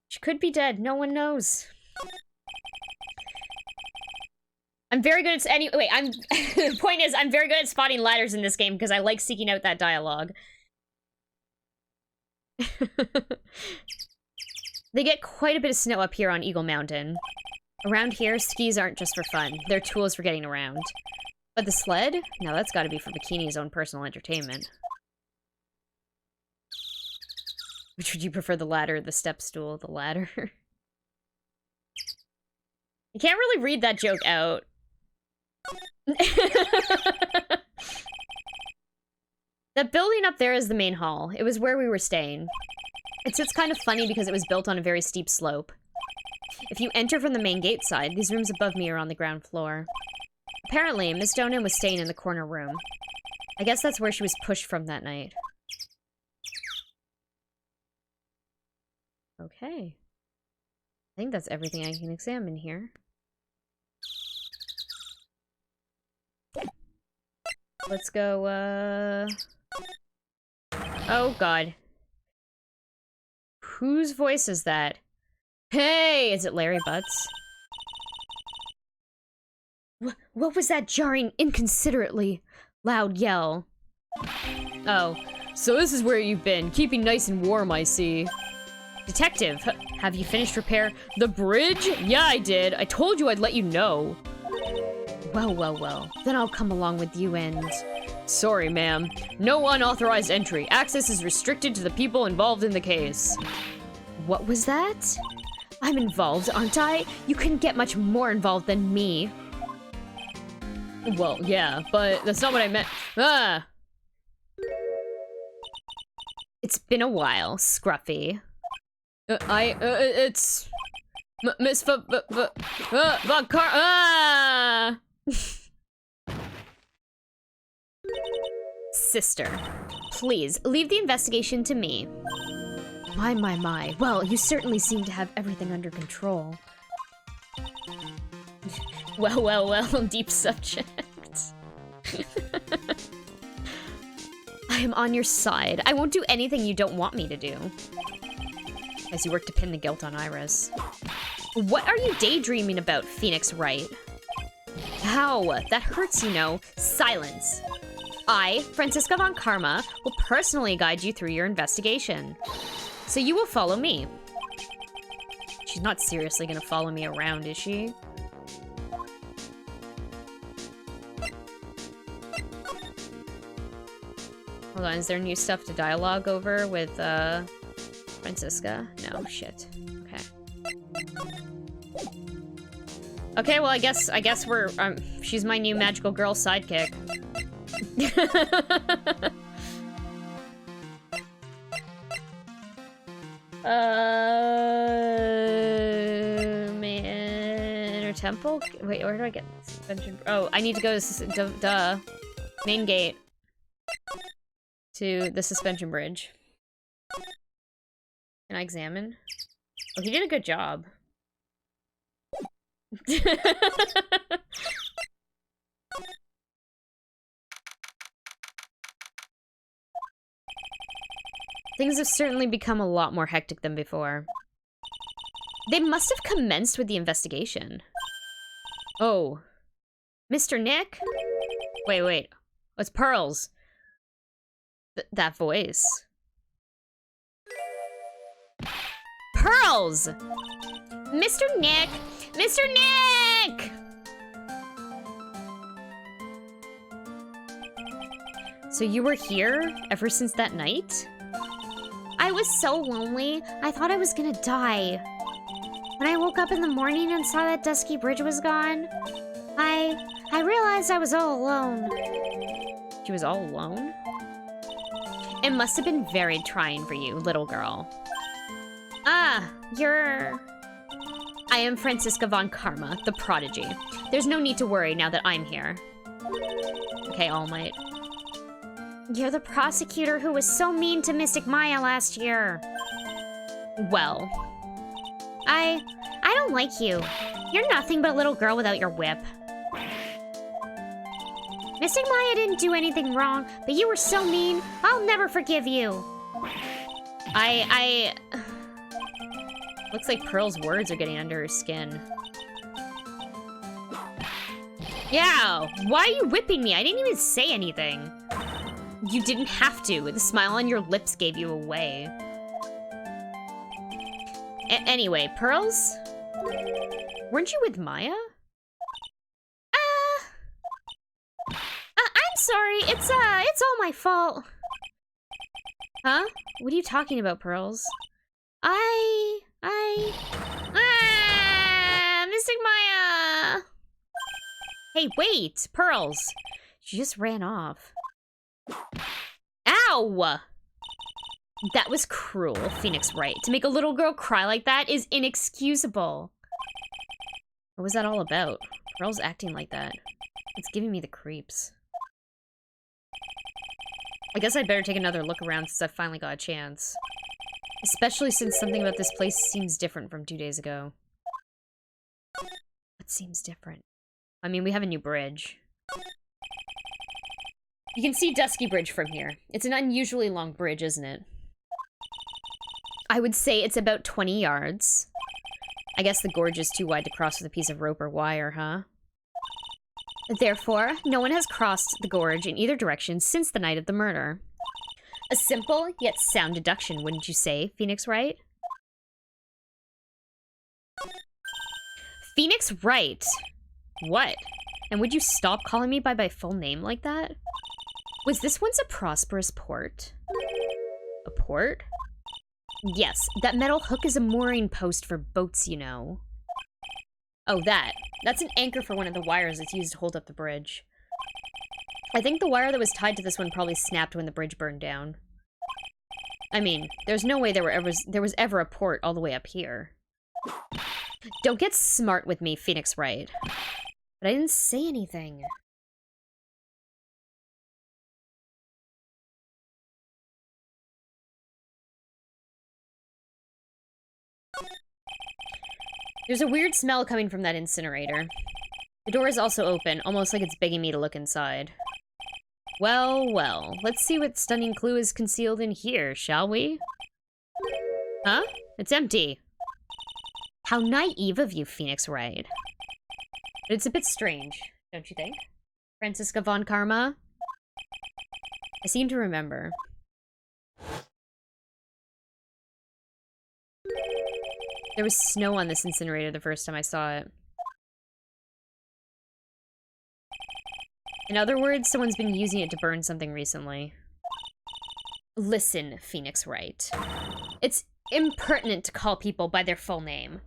She could be dead, no one knows. I'm very good at the point is, I'm very good at spotting ladders in this game because I like seeking out that dialogue. They get quite a bit of snow up here on Eagle Mountain. Around here, skis aren't just for fun. They're tools for getting around. But the sled? No, that's gotta be for Bikini's own personal entertainment. Which would you prefer, the ladder or the step stool? The ladder. You can't really read that joke out. That building up there is the main hall. It was where we were staying. It's kind of funny because it was built on a very steep slope. If you enter from the main gate side, these rooms above me are on the ground floor. Apparently, Miss Donan was staying in the corner room. I guess that's where she was pushed from that night. Okay. I think that's everything I can examine here. Let's go, Oh, God. Whose voice is that? Hey! Is it Larry Butts? What was that jarring, inconsiderately loud yell? Oh. So this is where you've been. Keeping nice and warm, I see. Detective, have you finished repair? The bridge? Yeah, I did. I told you I'd let you know. Well. Then I'll come along with you and... Sorry, ma'am. No unauthorized entry. Access is restricted to the people involved in the case. What was that? I'm involved, aren't I? You couldn't get much more involved than me. Well, yeah, but that's not what I meant. Ah! It's been a while, Scruffy. It's... Miss Ah! Sister, please, leave the investigation to me. My. Well, you certainly seem to have everything under control. Well, deep subject. I am on your side. I won't do anything you don't want me to do. As you work to pin the guilt on Iris. What are you daydreaming about, Phoenix Wright? How? That hurts, you know. Silence. I, Francisca von Karma, will personally guide you through your investigation. So you will follow me. She's not seriously gonna follow me around, is she? Hold on, is there new stuff to dialogue over with, Francisca? No, shit. Okay. Okay, well, I guess we're, she's my new magical girl sidekick. Man, temple? Wait, where do I get this? Oh, I need to go to, duh. Main gate. to the suspension bridge. Can I examine? Oh, he did a good job. Things have certainly become a lot more hectic than before. They must have commenced with the investigation. Oh. Mr. Nick? Wait. Oh, it's Pearls. That voice. Pearls! Mr. Nick! Mr. Nick! So you were here ever since that night? I was so lonely, I thought I was gonna die. When I woke up in the morning and saw that dusky bridge was gone, I realized I was all alone. She was all alone? It must have been very trying for you, little girl. Ah, you're... I am Franziska von Karma, the prodigy. There's no need to worry now that I'm here. Okay, All Might. You're the prosecutor who was so mean to Mystic Maya last year. Well, I don't like you. You're nothing but a little girl without your whip. Mystic Maya didn't do anything wrong, but you were so mean, I'll never forgive you. Looks like Pearl's words are getting under her skin. Yeah, why are you whipping me? I didn't even say anything. You didn't have to. The smile on your lips gave you away. Anyway, Pearls? Weren't you with Maya? I'm sorry. It's all my fault. Huh? What are you talking about, Pearls? Mystic Maya! Hey, wait! Pearls! She just ran off. Ow! That was cruel, Phoenix Wright. To make a little girl cry like that is inexcusable. What was that all about? Pearl's acting like that. It's giving me the creeps. I guess I'd better take another look around since I finally got a chance. Especially since something about this place seems different from 2 days ago. What seems different? I mean, we have a new bridge. You can see Dusky Bridge from here. It's an unusually long bridge, isn't it? I would say it's about 20 yards. I guess the gorge is too wide to cross with a piece of rope or wire, huh? Therefore, no one has crossed the gorge in either direction since the night of the murder. A simple, yet sound deduction, wouldn't you say, Phoenix Wright? Phoenix Wright? What? And would you stop calling me by my full name like that? Was this once a prosperous port? A port? Yes, that metal hook is a mooring post for boats, you know. Oh, that's an anchor for one of the wires that's used to hold up the bridge. I think the wire that was tied to this one probably snapped when the bridge burned down. I mean, there's no way there was ever a port all the way up here. Don't get smart with me, Phoenix Wright. But I didn't say anything. There's a weird smell coming from that incinerator. The door is also open, almost like it's begging me to look inside. Well, let's see what stunning clue is concealed in here, shall we? Huh? It's empty. How naive of you, Phoenix Wright. But it's a bit strange, don't you think? Franziska von Karma? I seem to remember. There was snow on this incinerator the first time I saw it. In other words, someone's been using it to burn something recently. Listen, Phoenix Wright. It's impertinent to call people by their full name.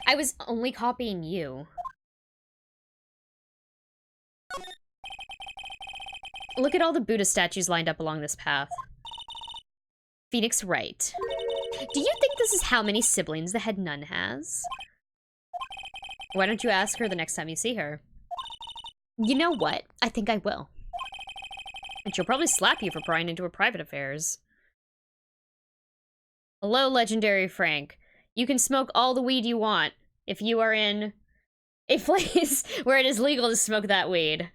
I was only copying you. Look at all the Buddha statues lined up along this path. Phoenix Wright. Do you think this is how many siblings the head nun has? Why don't you ask her the next time you see her? You know what? I think I will. And she'll probably slap you for prying into her private affairs. Hello, Legendary Frank. You can smoke all the weed you want if you are in a place where it is legal to smoke that weed.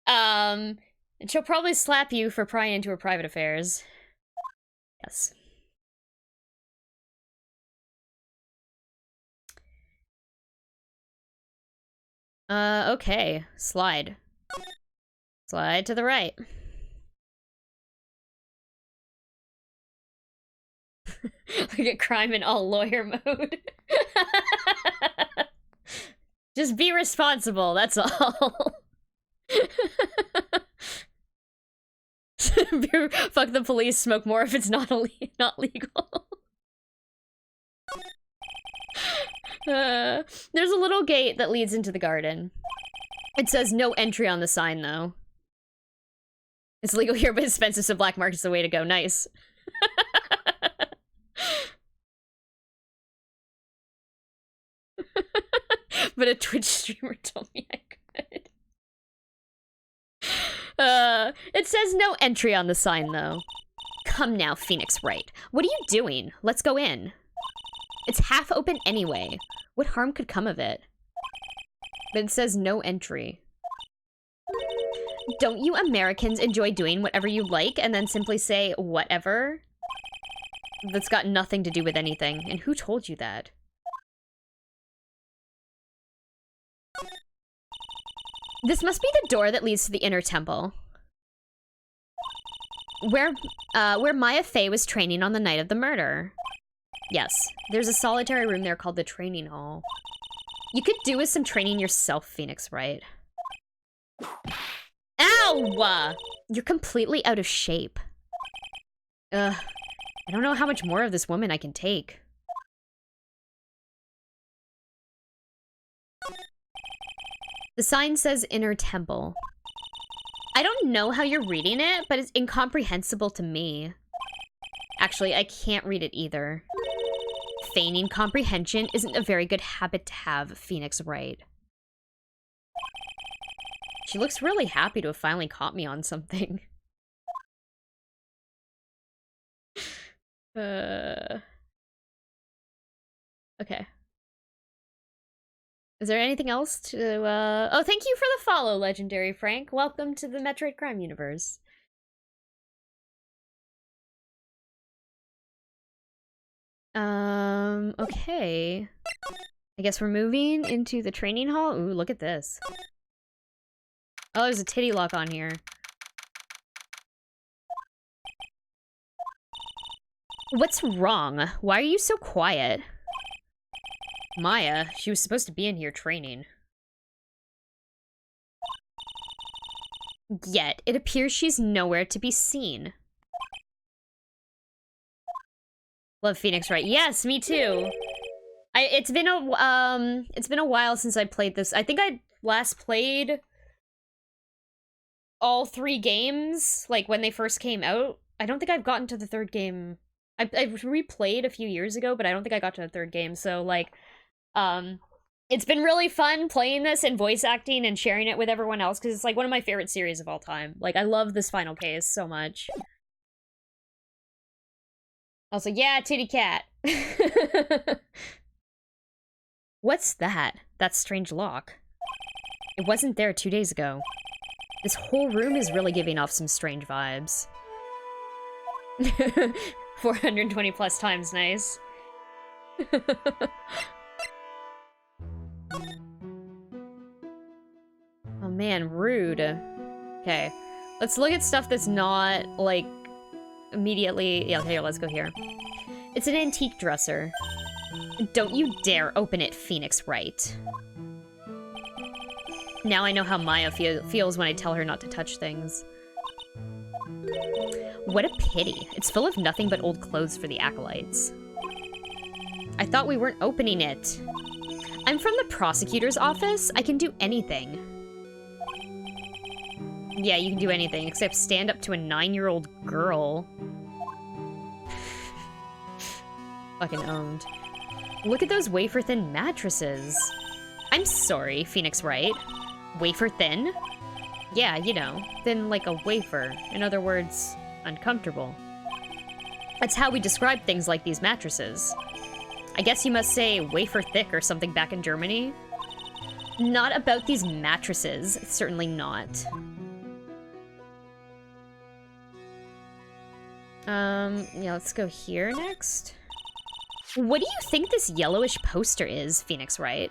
And she'll probably slap you for prying into her private affairs. Yes. Okay. Slide. Slide to the right. Look at crime in all lawyer mode. Just be responsible, that's all. Fuck the police, smoke more if it's not legal. There's a little gate that leads into the garden. It says no entry on the sign, though. It's legal here, but expensive, so black market's the way to go. Nice. But a Twitch streamer told me I could. It says no entry on the sign, though. Come now, Phoenix Wright. What are you doing? Let's go in. It's half open anyway. What harm could come of it? But it says no entry. Don't you Americans enjoy doing whatever you like and then simply say whatever? That's got nothing to do with anything. And who told you that? This must be the door that leads to the inner temple. Where Maya Fey was training on the night of the murder. Yes, there's a solitary room there called the training hall. You could do with some training yourself, Phoenix Wright. Ow! You're completely out of shape. Ugh. I don't know how much more of this woman I can take. The sign says Inner Temple. I don't know how you're reading it, but it's incomprehensible to me. Actually, I can't read it either. Feigning comprehension isn't a very good habit to have, Phoenix Wright. She looks really happy to have finally caught me on something. Okay. Is there anything else to, Oh, thank you for the follow, Legendary Frank. Welcome to the Metroid Crime Universe. Okay. I guess we're moving into the training hall. Ooh, look at this. Oh, there's a titty lock on here. What's wrong? Why are you so quiet? Maya, she was supposed to be in here training. Yet, it appears she's nowhere to be seen. Love Phoenix Wright. Yes, me too. It's been a while since I played this. I think I last played all 3 games, like, when they first came out. I don't think I've gotten to the 3rd game. I replayed a few years ago, but I don't think I got to the 3rd game, so, like, it's been really fun playing this and voice acting and sharing it with everyone else, because it's, like, one of my favorite series of all time. Like, I love this final case so much. Also, yeah, titty cat. What's that? That strange lock. It wasn't there 2 days ago. This whole room is really giving off some strange vibes. 420 plus times, nice. Oh man, rude. Okay, let's look at stuff that's not, like, immediately... Yeah, here, let's go here. It's an antique dresser. Don't you dare open it, Phoenix Wright. Now I know how Maya feels when I tell her not to touch things. What a pity. It's full of nothing but old clothes for the acolytes. I thought we weren't opening it. I'm from the prosecutor's office. I can do anything. Yeah, you can do anything except stand up to a 9-year-old girl. Fucking owned. Look at those wafer-thin mattresses. I'm sorry, Phoenix Wright. Wafer thin? Yeah, you know, thin like a wafer. In other words, uncomfortable. That's how we describe things like these mattresses. I guess you must say wafer thick or something back in Germany. Not about these mattresses. Certainly not. Yeah, let's go here next. What do you think this yellowish poster is, Phoenix Wright?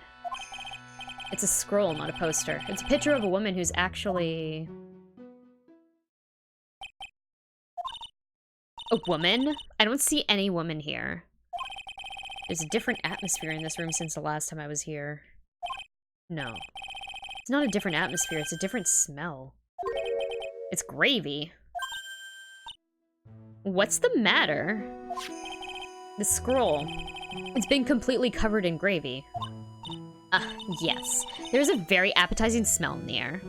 It's a scroll, not a poster. It's a picture of a woman who's actually... a woman? I don't see any woman here. There's a different atmosphere in this room since the last time I was here. No. It's not a different atmosphere, it's a different smell. It's gravy. What's the matter? The scroll. It's been completely covered in gravy. Ah, yes. There's a very appetizing smell in the air.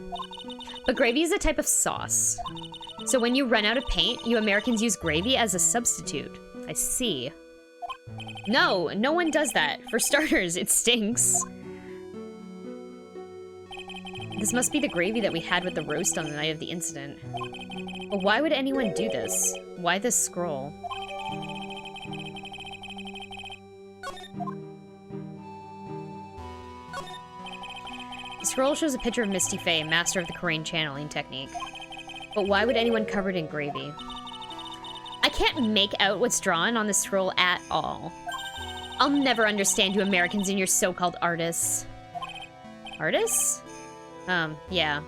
But gravy is a type of sauce. So when you run out of paint, you Americans use gravy as a substitute. I see. No, no one does that. For starters, it stinks. This must be the gravy that we had with the roast on the night of the incident. But why would anyone do this? Why this scroll? The scroll shows a picture of Misty Faye, master of the Korean channeling technique. But why would anyone cover it in gravy? I can't make out what's drawn on the scroll at all. I'll never understand you Americans and your so-called artists. Artists? Yeah.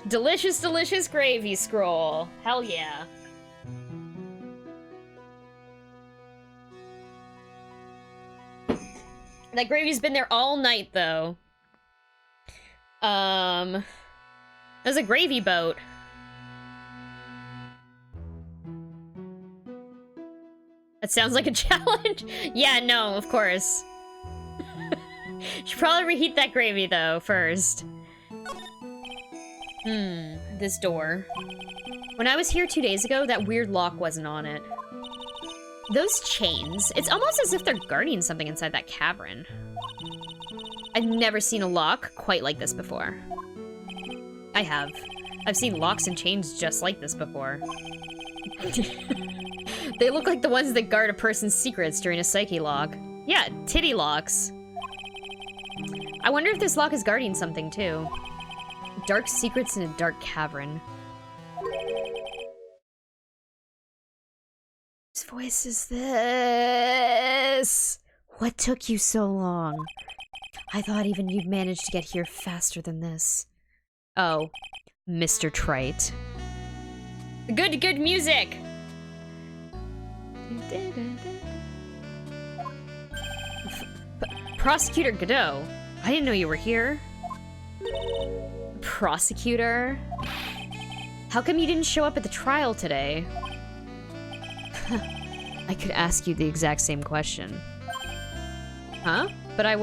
Delicious, delicious gravy scroll. Hell yeah. That gravy's been there all night, though. There's a gravy boat. That sounds like a challenge. Yeah, no, of course. Should probably reheat that gravy, though, first. This door. When I was here 2 days ago, that weird lock wasn't on it. Those chains, it's almost as if they're guarding something inside that cavern. I've never seen a lock quite like this before. I have. I've seen locks and chains just like this before. They look like the ones that guard a person's secrets during a psyche lock. Yeah, titty locks. I wonder if this lock is guarding something, too. Dark secrets in a dark cavern. Whose voice is this? What took you so long? I thought even you'd managed to get here faster than this. Oh, Mr. Trite. Good music! Prosecutor Godot. I didn't know you were here. Prosecutor? How come you didn't show up at the trial today? I could ask you the exact same question. Huh? But I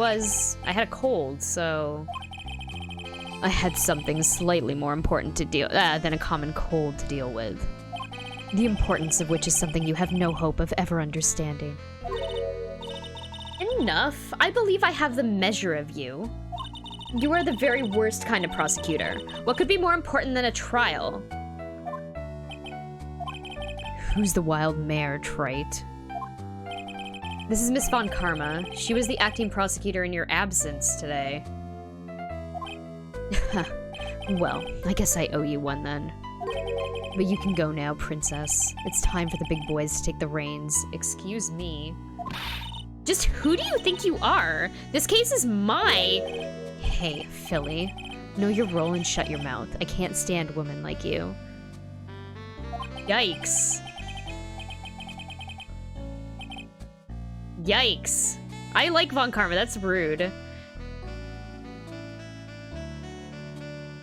had a cold, so... I had something slightly more important to deal than a common cold to deal with. The importance of which is something you have no hope of ever understanding. Enough. I believe I have the measure of you. You are the very worst kind of prosecutor. What could be more important than a trial? Who's the wild mare, Trite? This is Miss Von Karma. She was the acting prosecutor in your absence today. Well, I guess I owe you one then. But you can go now, princess. It's time for the big boys to take the reins. Excuse me. Just who do you think you are? This case is my... Hey, Philly. Know your role and shut your mouth. I can't stand women like you. Yikes. Yikes. I like Von Karma, that's rude.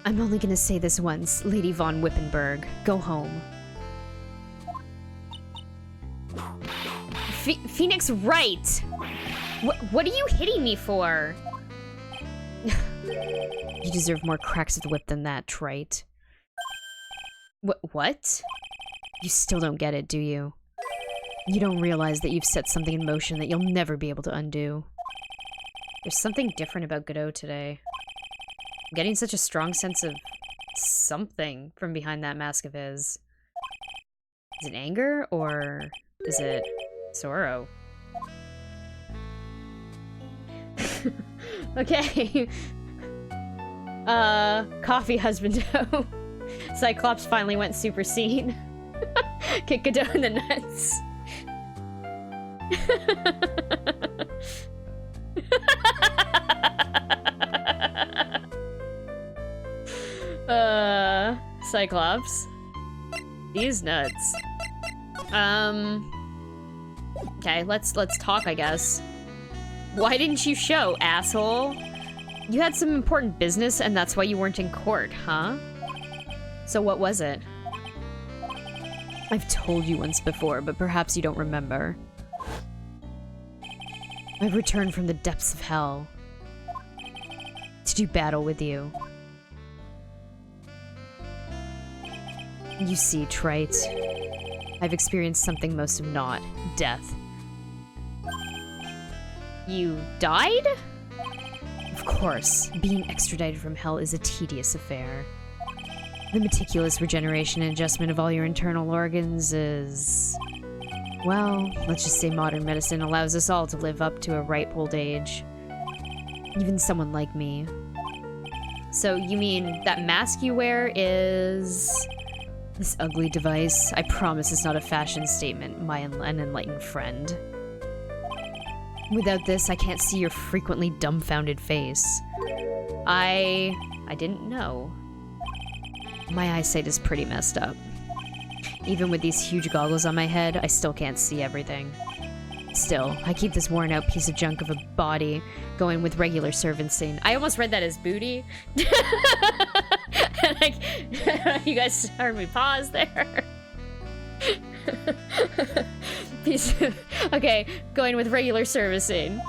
I'm only gonna say this once, Lady Von Wippenberg. Go home. Phoenix Wright! What are you hitting me for? You deserve more cracks of the whip than that, Trite. What? You still don't get it, do you? You don't realize that you've set something in motion that you'll never be able to undo. There's something different about Godot today. getting such a strong sense of something from behind that mask of his. Is it anger, or is it sorrow? Okay. Coffee husband. Cyclops finally went super seen. Kick Godot in the nuts. Cyclops. These nuts. Okay, let's talk, I guess. Why didn't you show, asshole? You had some important business and that's why you weren't in court, huh? So what was it? I've told you once before, but perhaps you don't remember. I've returned from the depths of hell to do battle with you. You see, Trite, I've experienced something most have not. Death. You died? Of course, being extradited from hell is a tedious affair. The meticulous regeneration and adjustment of all your internal organs is... well, let's just say modern medicine allows us all to live up to a ripe old age. Even someone like me. So you mean that mask you wear is... this ugly device? I promise it's not a fashion statement, my unenlightened friend. Without this, I can't see your frequently dumbfounded face. I didn't know. My eyesight is pretty messed up. Even with these huge goggles on my head, I still can't see everything. Still, I keep this worn out piece of junk of a body going with regular servicing. I almost read that as booty. Like, you guys heard me pause there. Okay, going with regular servicing.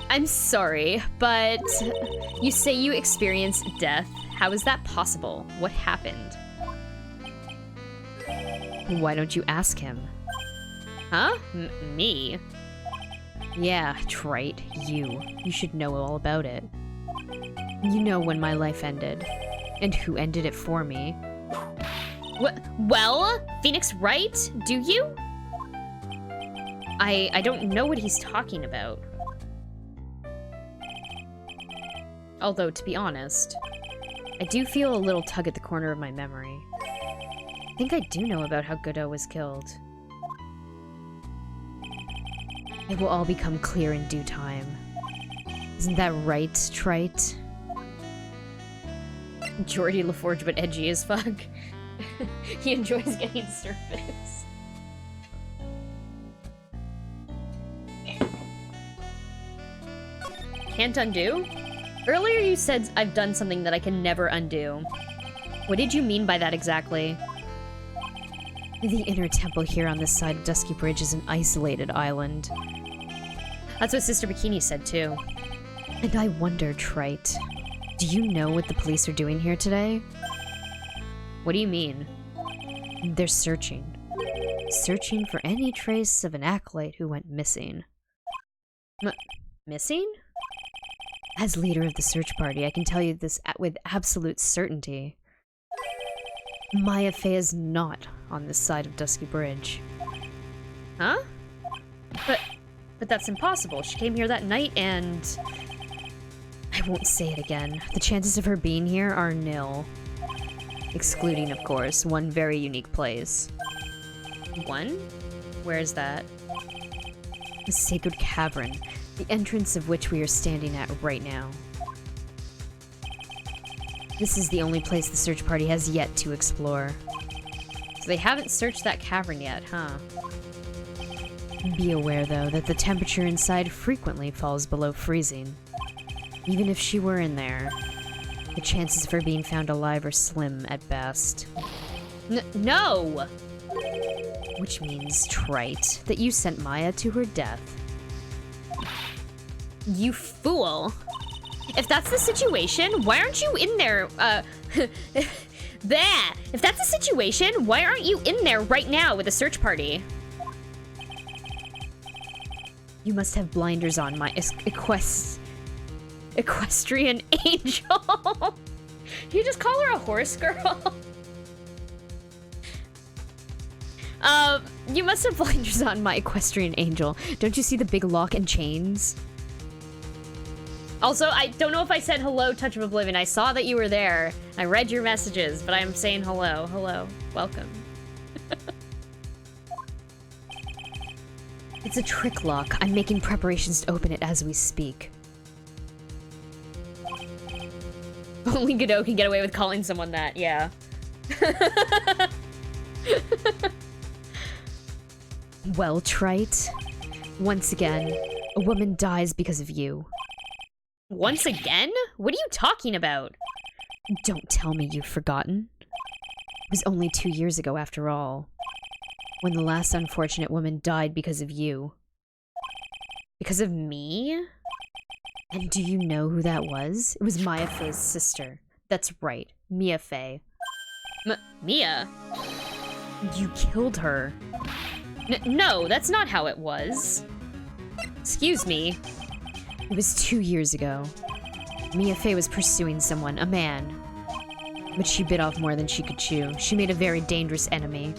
I'm sorry, but you say you experienced death. How is that possible? What happened? Why don't you ask him? Huh? Me? Yeah, Trite, you. You should know all about it. You know when my life ended, and who ended it for me. Well, Phoenix Wright, do you? I don't know what he's talking about. Although, to be honest, I do feel a little tug at the corner of my memory. I think I do know about how Godot was killed. It will all become clear in due time. Isn't that right, Trite? Geordie LaForge, but edgy as fuck. He enjoys getting surface. Can't undo? Earlier you said I've done something that I can never undo. What did you mean by that exactly? The inner temple here on this side of Dusky Bridge is an isolated island. That's what Sister Bikini said too. And I wonder, Trite, do you know what the police are doing here today? What do you mean? They're searching. Searching for any trace of an acolyte who went missing. Missing? As leader of the search party, I can tell you this with absolute certainty. Maya Fey is not on this side of Dusky Bridge. Huh? But that's impossible. She came here that night and... I won't say it again. The chances of her being here are nil. Excluding, of course, one very unique place. One? Where is that? The Sacred Cavern, the entrance of which we are standing at right now. This is the only place the search party has yet to explore. So they haven't searched that cavern yet, huh? Be aware, though, that the temperature inside frequently falls below freezing. Even if she were in there, the chances of her being found alive are slim at best. No! Which means, Trite, that you sent Maya to her death. You fool! If that's the situation, why aren't you in there, there! If that's the situation, why aren't you in there right now with a search party? You must have blinders on, my Equestrian angel. You just call her a horse girl? You must have blinders on, my equestrian angel. Don't you see the big lock and chains? Also, I don't know if I said hello, Touch of Oblivion. I saw that you were there. I read your messages, but I'm saying hello. Hello. Welcome. It's a trick lock. I'm making preparations to open it as we speak. Only Godot can get away with calling someone that, yeah. Well, Trite, once again, a woman dies because of you. Once again? What are you talking about? Don't tell me you've forgotten. It was only 2 years ago, after all, when the last unfortunate woman died because of you. Because of me? And do you know who that was? It was Maya Fey's sister. That's right, Mia Fey. Mia? You killed her. No, that's not how it was. Excuse me. It was 2 years ago. Mia Fey was pursuing someone, a man. But she bit off more than she could chew. She made a very dangerous enemy.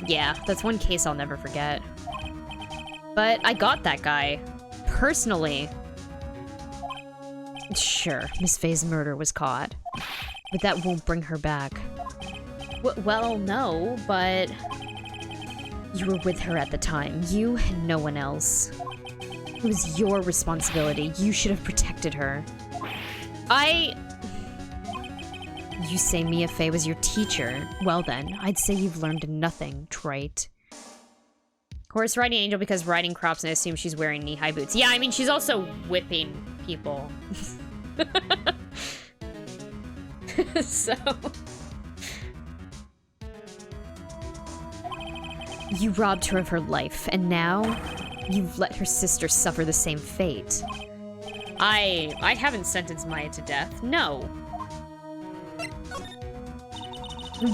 Yeah, that's one case I'll never forget. But I got that guy. Personally. Sure, Miss Fey's murder was caught. But that won't bring her back. Well, no, but... You were with her at the time. You and no one else. It was your responsibility. You should have protected her. You say Mia Fey was your teacher. Well then, I'd say you've learned nothing, Trite. Horse riding angel because riding crops and I assume she's wearing knee-high boots. Yeah, I mean, she's also whipping people. So... You robbed her of her life, and now you've let her sister suffer the same fate. I haven't sentenced Maya to death. No.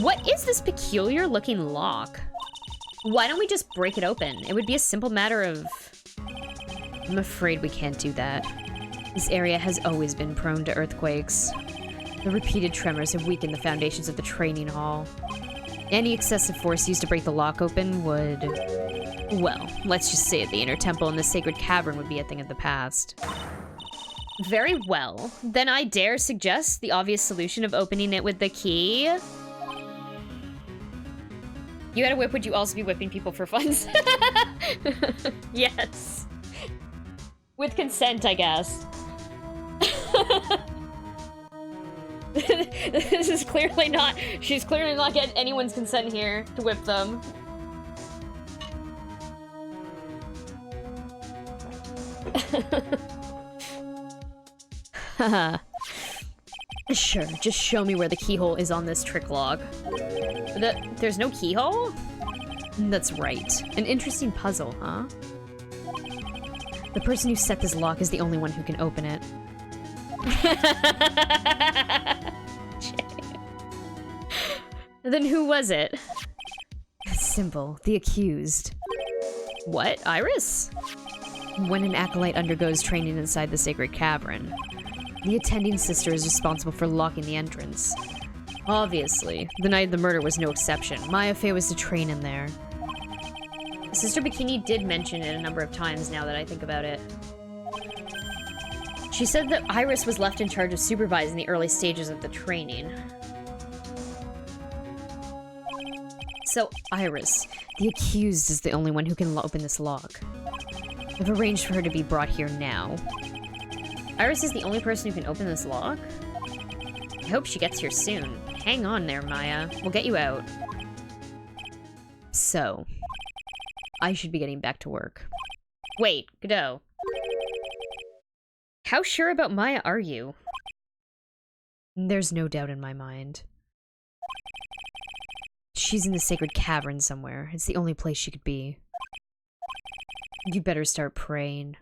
What is this peculiar-looking lock? Why don't we just break it open? It would be a simple matter of... I'm afraid we can't do that. This area has always been prone to earthquakes. The repeated tremors have weakened the foundations of the training hall. Any excessive force used to break the lock open would... Well, let's just say the inner temple and the sacred cavern would be a thing of the past. Very well. Then I dare suggest the obvious solution of opening it with the key. You had a whip, would you also be whipping people for fun? Yes. With consent, I guess. This is clearly not... She's clearly not getting anyone's consent here to whip them. Haha. Sure, just show me where the keyhole is on this trick log. There's no keyhole? That's right. An interesting puzzle, huh? The person who set this lock is the only one who can open it. Then who was it? Simple. The accused. What? Iris? When an acolyte undergoes training inside the sacred cavern, the attending sister is responsible for locking the entrance. Obviously, the night of the murder was no exception. Maya Fey was to train in there. Sister Bikini did mention it a number of times now that I think about it. She said that Iris was left in charge of supervising the early stages of the training. So, Iris, the accused, is the only one who can open this lock. I've arranged for her to be brought here now. Iris is the only person who can open this lock? I hope she gets here soon. Hang on there, Maya. We'll get you out. So, I should be getting back to work. Wait, Godot. How sure about Maya are you? There's no doubt in my mind. She's in the sacred cavern somewhere. It's the only place she could be. You better start praying.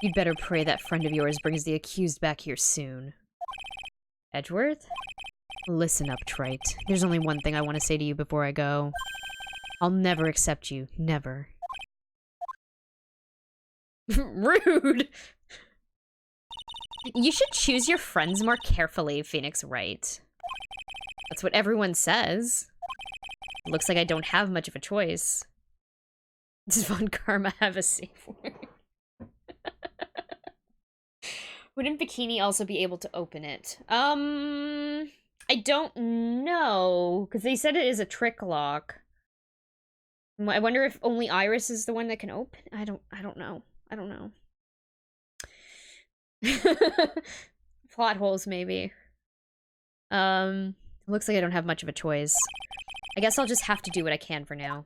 You'd better pray that friend of yours brings the accused back here soon. Edgeworth? Listen up, Trite. There's only one thing I want to say to you before I go. I'll never accept you. Never. Rude! You should choose your friends more carefully, Phoenix Wright. That's what everyone says. Looks like I don't have much of a choice. Does Von Karma have a safe word? Wouldn't Bikini also be able to open it? I don't know, because they said it is a trick lock. I wonder if only Iris is the one that can open. I don't know. I don't know. Plot holes, maybe. Looks like I don't have much of a choice. I guess I'll just have to do what I can for now.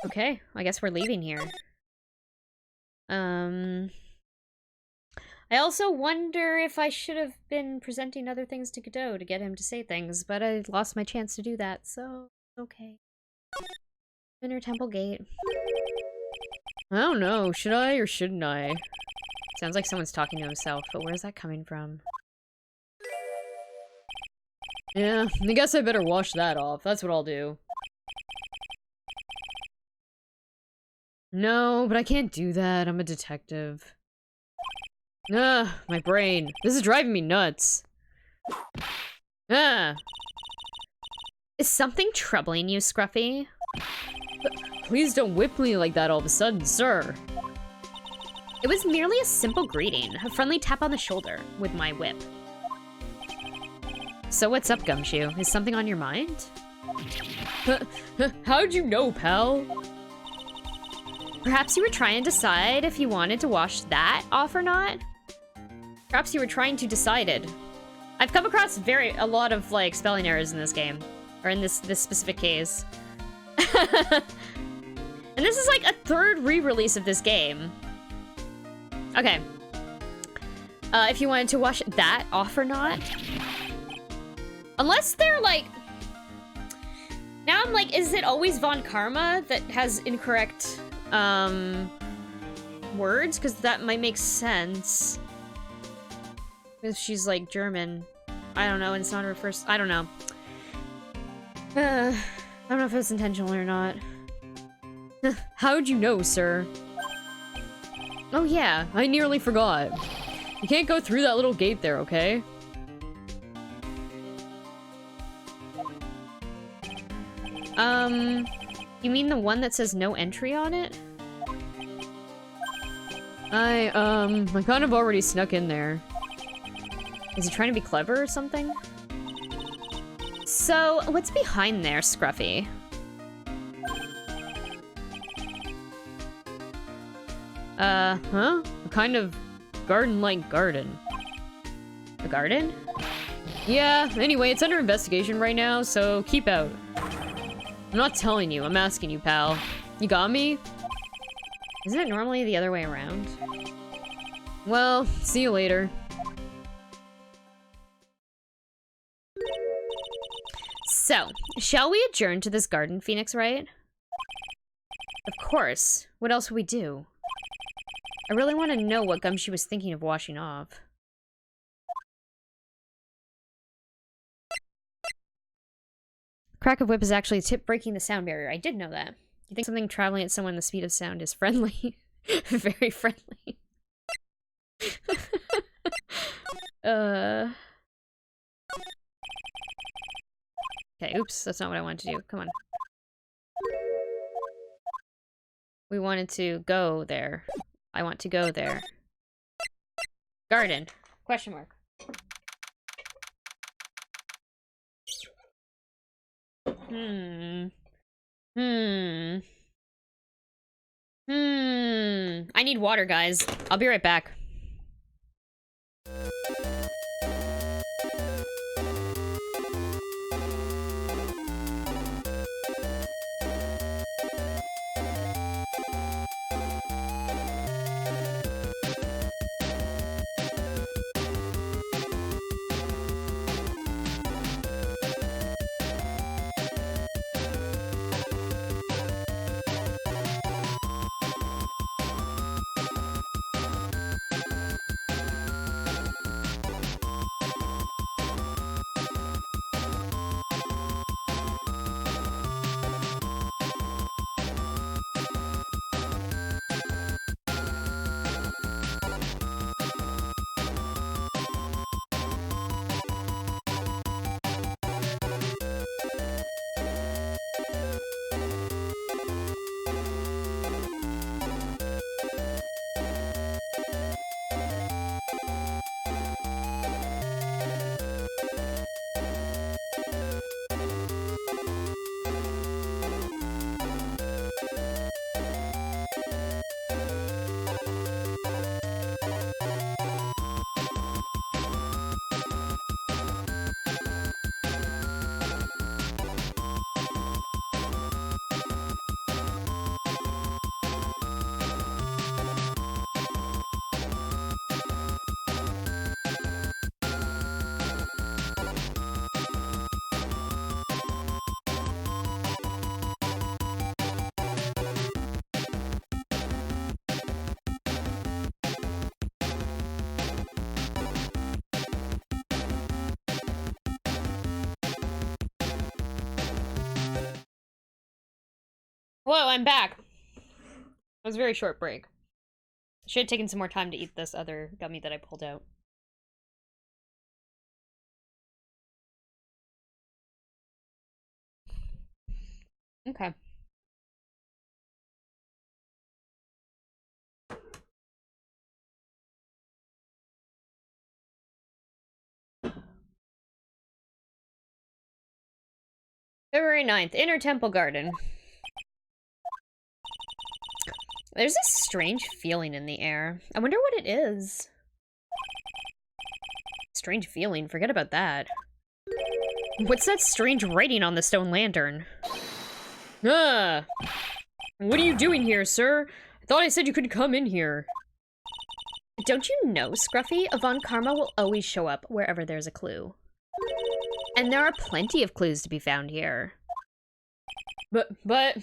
Okay, I guess we're leaving here. I also wonder if I should have been presenting other things to Godot to get him to say things, but I lost my chance to do that, so okay. Inner Temple Gate. I don't know, should I or shouldn't I? Sounds like someone's talking to himself, but where's that coming from? Yeah, I guess I better wash that off. That's what I'll do. No, but I can't do that. I'm a detective. Ah, my brain. This is driving me nuts. Ah. Is something troubling you, Scruffy? Please don't whip me like that all of a sudden, sir. It was merely a simple greeting, a friendly tap on the shoulder with my whip. So what's up, Gumshoe? Is something on your mind? How'd you know, pal? Perhaps you were trying to decide if you wanted to wash that off or not? Perhaps you were trying to decide it. I've come across a lot of, like, spelling errors in this game. Or in this specific case. And this is, like, a third re-release of this game. Okay. If you wanted to wash that off or not? Unless they're, like... Now I'm like, is it always Von Karma that has incorrect, words? Because that might make sense. If she's, like, German. I don't know, and it's not her first... I don't know. I don't know if it's intentional or not. How'd you know, sir? Oh yeah, I nearly forgot. You can't go through that little gate there, okay? You mean the one that says no entry on it? I kind of already snuck in there. Is he trying to be clever or something? So, what's behind there, Scruffy? Huh? A kind of garden-like garden. A garden? Yeah, anyway, it's under investigation right now, so keep out. I'm not telling you, I'm asking you, pal. You got me? Isn't it normally the other way around? Well, see you later. So, shall we adjourn to this garden, Phoenix Wright? Of course. What else would we do? I really want to know what Gumshoe was thinking of washing off. Crack of whip is actually a tip breaking the sound barrier. I did know that. You think something traveling at someone the speed of sound is friendly? Very friendly. Okay, oops, that's not what I wanted to do. Come on. We wanted to go there. I want to go there. Garden. Question mark. I need water, guys. I'll be right back. Whoa, I'm back. It was a very short break. Should have taken some more time to eat this other gummy that I pulled out. Okay. February 9th, Inner Temple Garden. There's a strange feeling in the air. I wonder what it is. Strange feeling, forget about that. What's that strange writing on the stone lantern? Ah! What are you doing here, sir? I thought I said you couldn't come in here. Don't you know, Scruffy? Avon Karma will always show up wherever there's a clue. And there are plenty of clues to be found here. But...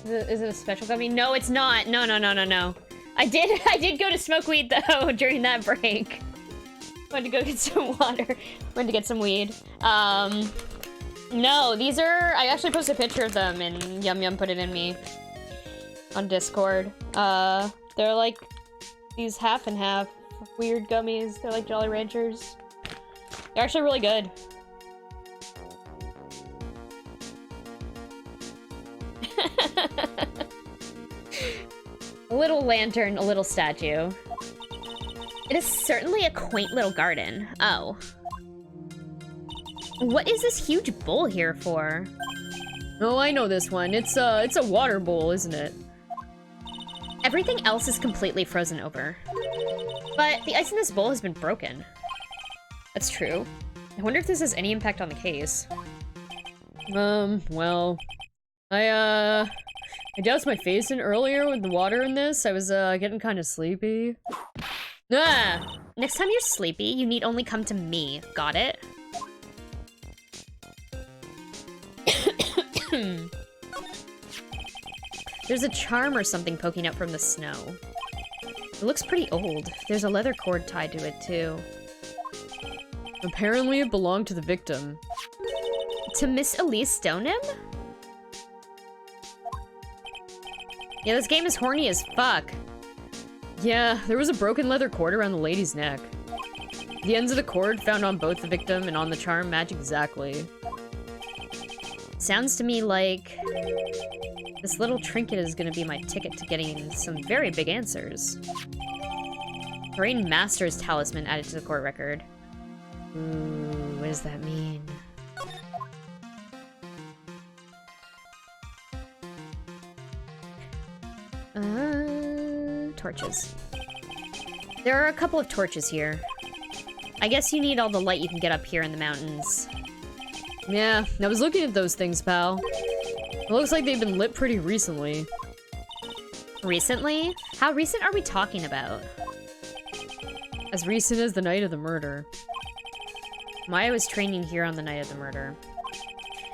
Is it a special gummy? No, it's not. No. I did go to smoke weed, though, during that break. Went to go get some water. Went to get some weed. No, these are... I actually posted a picture of them, and Yum Yum put it in me. On Discord. They're like these half and half weird gummies. They're like Jolly Ranchers. They're actually really good. A little lantern, a little statue. It is certainly a quaint little garden. Oh. What is this huge bowl here for? Oh, I know this one. It's a water bowl, isn't it? Everything else is completely frozen over. But the ice in this bowl has been broken. That's true. I wonder if this has any impact on the case. Well... I doused my face in earlier with the water in this. I was, getting kind of sleepy. Ah! Next time you're sleepy, you need only come to me. Got it? There's a charm or something poking up from the snow. It looks pretty old. There's a leather cord tied to it, too. Apparently it belonged to the victim. To Miss Elise Stoneham? Yeah, this game is horny as fuck. Yeah, there was a broken leather cord around the lady's neck. The ends of the cord found on both the victim and on the charm match exactly. Sounds to me like this little trinket is gonna be my ticket to getting some very big answers. Terrain Master's talisman added to the court record. Ooh, what does that mean? Torches. There are a couple of torches here. I guess you need all the light you can get up here in the mountains. Yeah, I was looking at those things, pal. It looks like they've been lit pretty recently. Recently? How recent are we talking about? As recent as the night of the murder. Maya was training here on the night of the murder.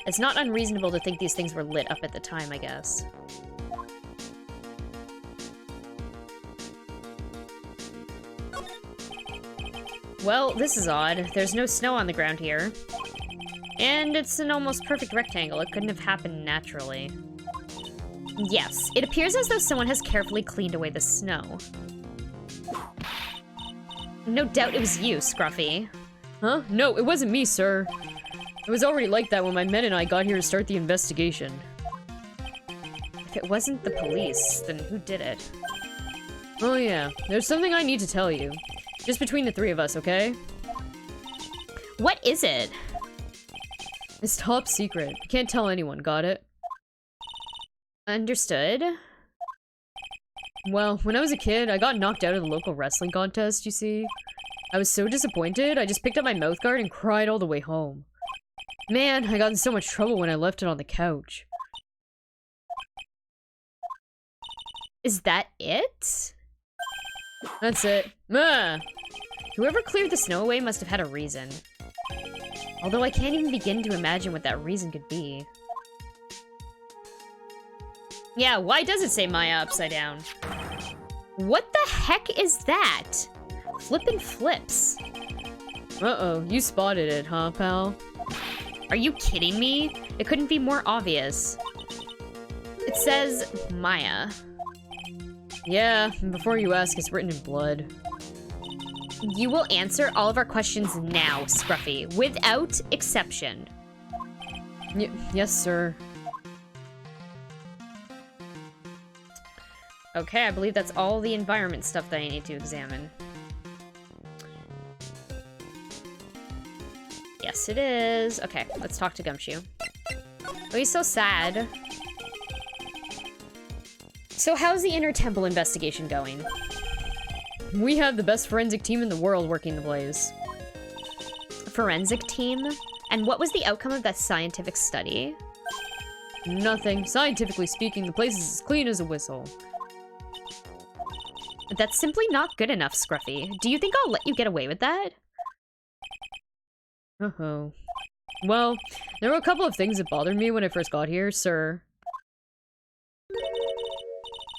It's not unreasonable to think these things were lit up at the time, I guess. Well, this is odd. There's no snow on the ground here. And it's an almost perfect rectangle. It couldn't have happened naturally. Yes, it appears as though someone has carefully cleaned away the snow. No doubt it was you, Scruffy. Huh? No, it wasn't me, sir. It was already like that when my men and I got here to start the investigation. If it wasn't the police, then who did it? Oh yeah, there's something I need to tell you. Just between the three of us, okay? What is it? It's top secret. Can't tell anyone, got it? Understood. Well, when I was a kid, I got knocked out of the local wrestling contest, you see? I was so disappointed, I just picked up my mouthguard and cried all the way home. Man, I got in so much trouble when I left it on the couch. Is that it? That's it. Ah! Whoever cleared the snow away must have had a reason. Although I can't even begin to imagine what that reason could be. Yeah, why does it say Maya upside down? What the heck is that? Flippin' flips. Uh-oh, you spotted it, huh, pal? Are you kidding me? It couldn't be more obvious. It says Maya. Yeah, and before you ask, it's written in blood. You will answer all of our questions now, Scruffy, without exception. Yes, sir. Okay, I believe that's all the environment stuff that I need to examine. Yes, it is. Okay, let's talk to Gumshoe. Oh, he's so sad. So how's the Inner Temple investigation going? We have the best forensic team in the world working the place. Forensic team? And what was the outcome of that scientific study? Nothing. Scientifically speaking, the place is as clean as a whistle. That's simply not good enough, Scruffy. Do you think I'll let you get away with that? Uh-oh. Well, there were a couple of things that bothered me when I first got here, sir.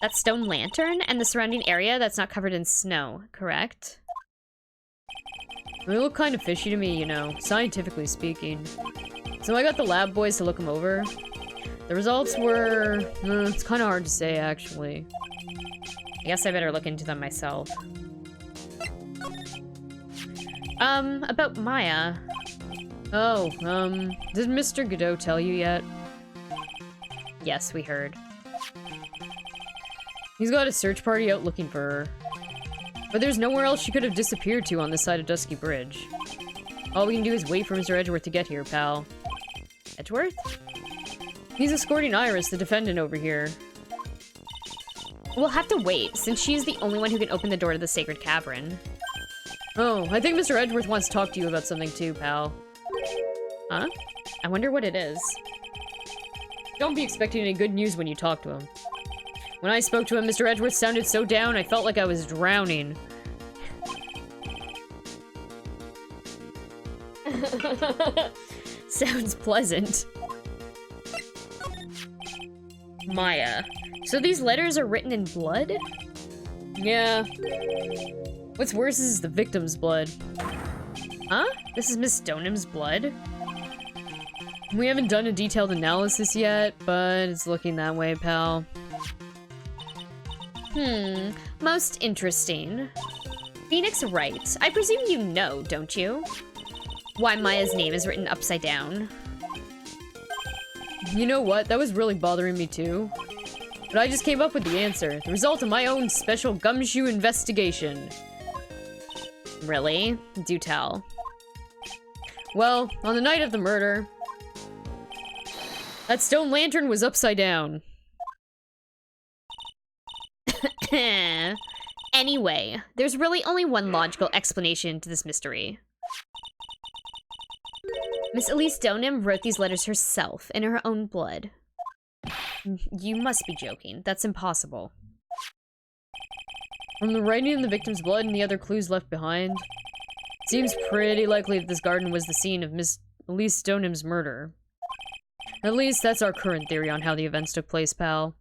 That stone lantern and the surrounding area that's not covered in snow, correct? They look kind of fishy to me, you know, scientifically speaking. So I got the lab boys to look them over. The results were... it's kind of hard to say, actually. I guess I better look into them myself. About Maya. Oh, did Mr. Godot tell you yet? Yes, we heard. He's got a search party out looking for her. But there's nowhere else she could have disappeared to on this side of Dusky Bridge. All we can do is wait for Mr. Edgeworth to get here, pal. Edgeworth? He's escorting Iris, the defendant, over here. We'll have to wait, since she's the only one who can open the door to the Sacred Cavern. Oh, I think Mr. Edgeworth wants to talk to you about something too, pal. Huh? I wonder what it is. Don't be expecting any good news when you talk to him. When I spoke to him, Mr. Edgeworth sounded so down, I felt like I was drowning. Sounds pleasant. Maya. So these letters are written in blood? Yeah. What's worse is the victim's blood. Huh? This is Miss Stoneham's blood? We haven't done a detailed analysis yet, but it's looking that way, pal. Most interesting. Phoenix Wright. I presume you know, don't you? Why Maya's name is written upside down. You know what? That was really bothering me too. But I just came up with the answer. The result of my own special gumshoe investigation. Really? Do tell. Well, on the night of the murder, that stone lantern was upside down. Anyway, there's really only one logical explanation to this mystery. Miss Elise Stoneham wrote these letters herself in her own blood. You must be joking. That's impossible. From the writing in the victim's blood and the other clues left behind, it seems pretty likely that this garden was the scene of Miss Elise Stoneham's murder. At least that's our current theory on how the events took place, pal.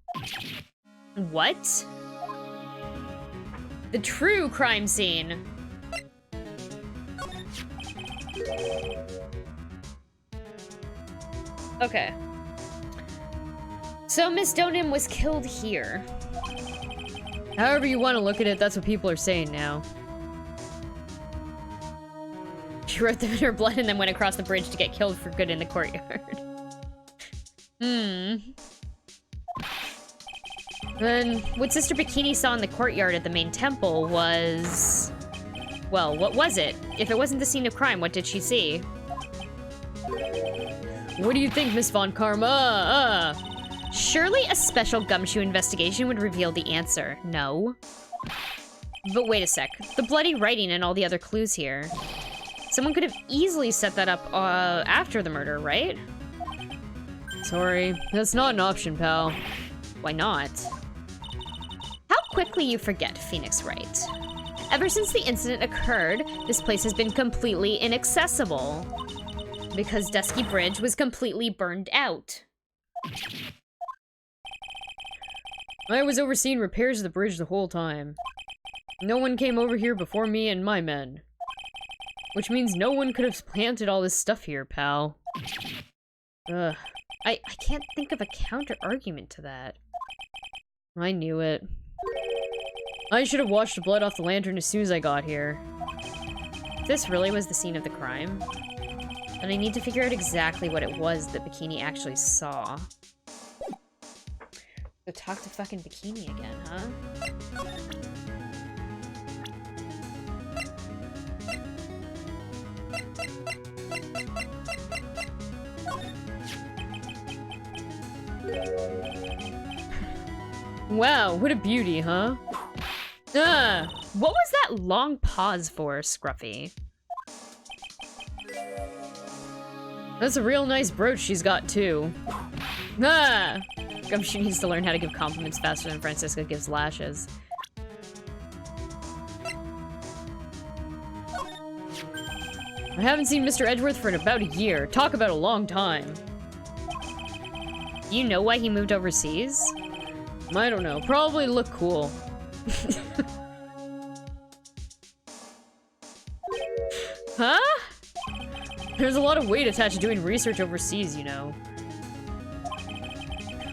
What? The true crime scene. Okay. So Miss Stoneham was killed here. However you want to look at it, that's what people are saying now. She wrote them in her blood and then went across the bridge to get killed for good in the courtyard. Then what Sister Bikini saw in the courtyard at the main temple was... Well, what was it? If it wasn't the scene of crime, what did she see? What do you think, Miss Von Karma? Surely a special gumshoe investigation would reveal the answer. No. But wait a sec. The bloody writing and all the other clues here. Someone could have easily set that up after the murder, right? Sorry, that's not an option, pal. Why not? How quickly you forget, Phoenix Wright. Ever since the incident occurred, this place has been completely inaccessible. Because Dusky Bridge was completely burned out. I was overseeing repairs of the bridge the whole time. No one came over here before me and my men. Which means no one could have planted all this stuff here, pal. Ugh. I can't think of a counter-argument to that. I knew it. I should have washed the blood off the lantern as soon as I got here. This really was the scene of the crime. And I need to figure out exactly what it was that Bikini actually saw. So talk to fucking Bikini again, huh? Wow, what a beauty, huh? Ah! What was that long pause for, Scruffy? That's a real nice brooch she's got, too. Ah! She needs to learn how to give compliments faster than Francisca gives lashes. I haven't seen Mr. Edgeworth for about a year. Talk about a long time. You know why he moved overseas? I don't know. Probably look cool. Huh? There's a lot of weight attached to doing research overseas, you know.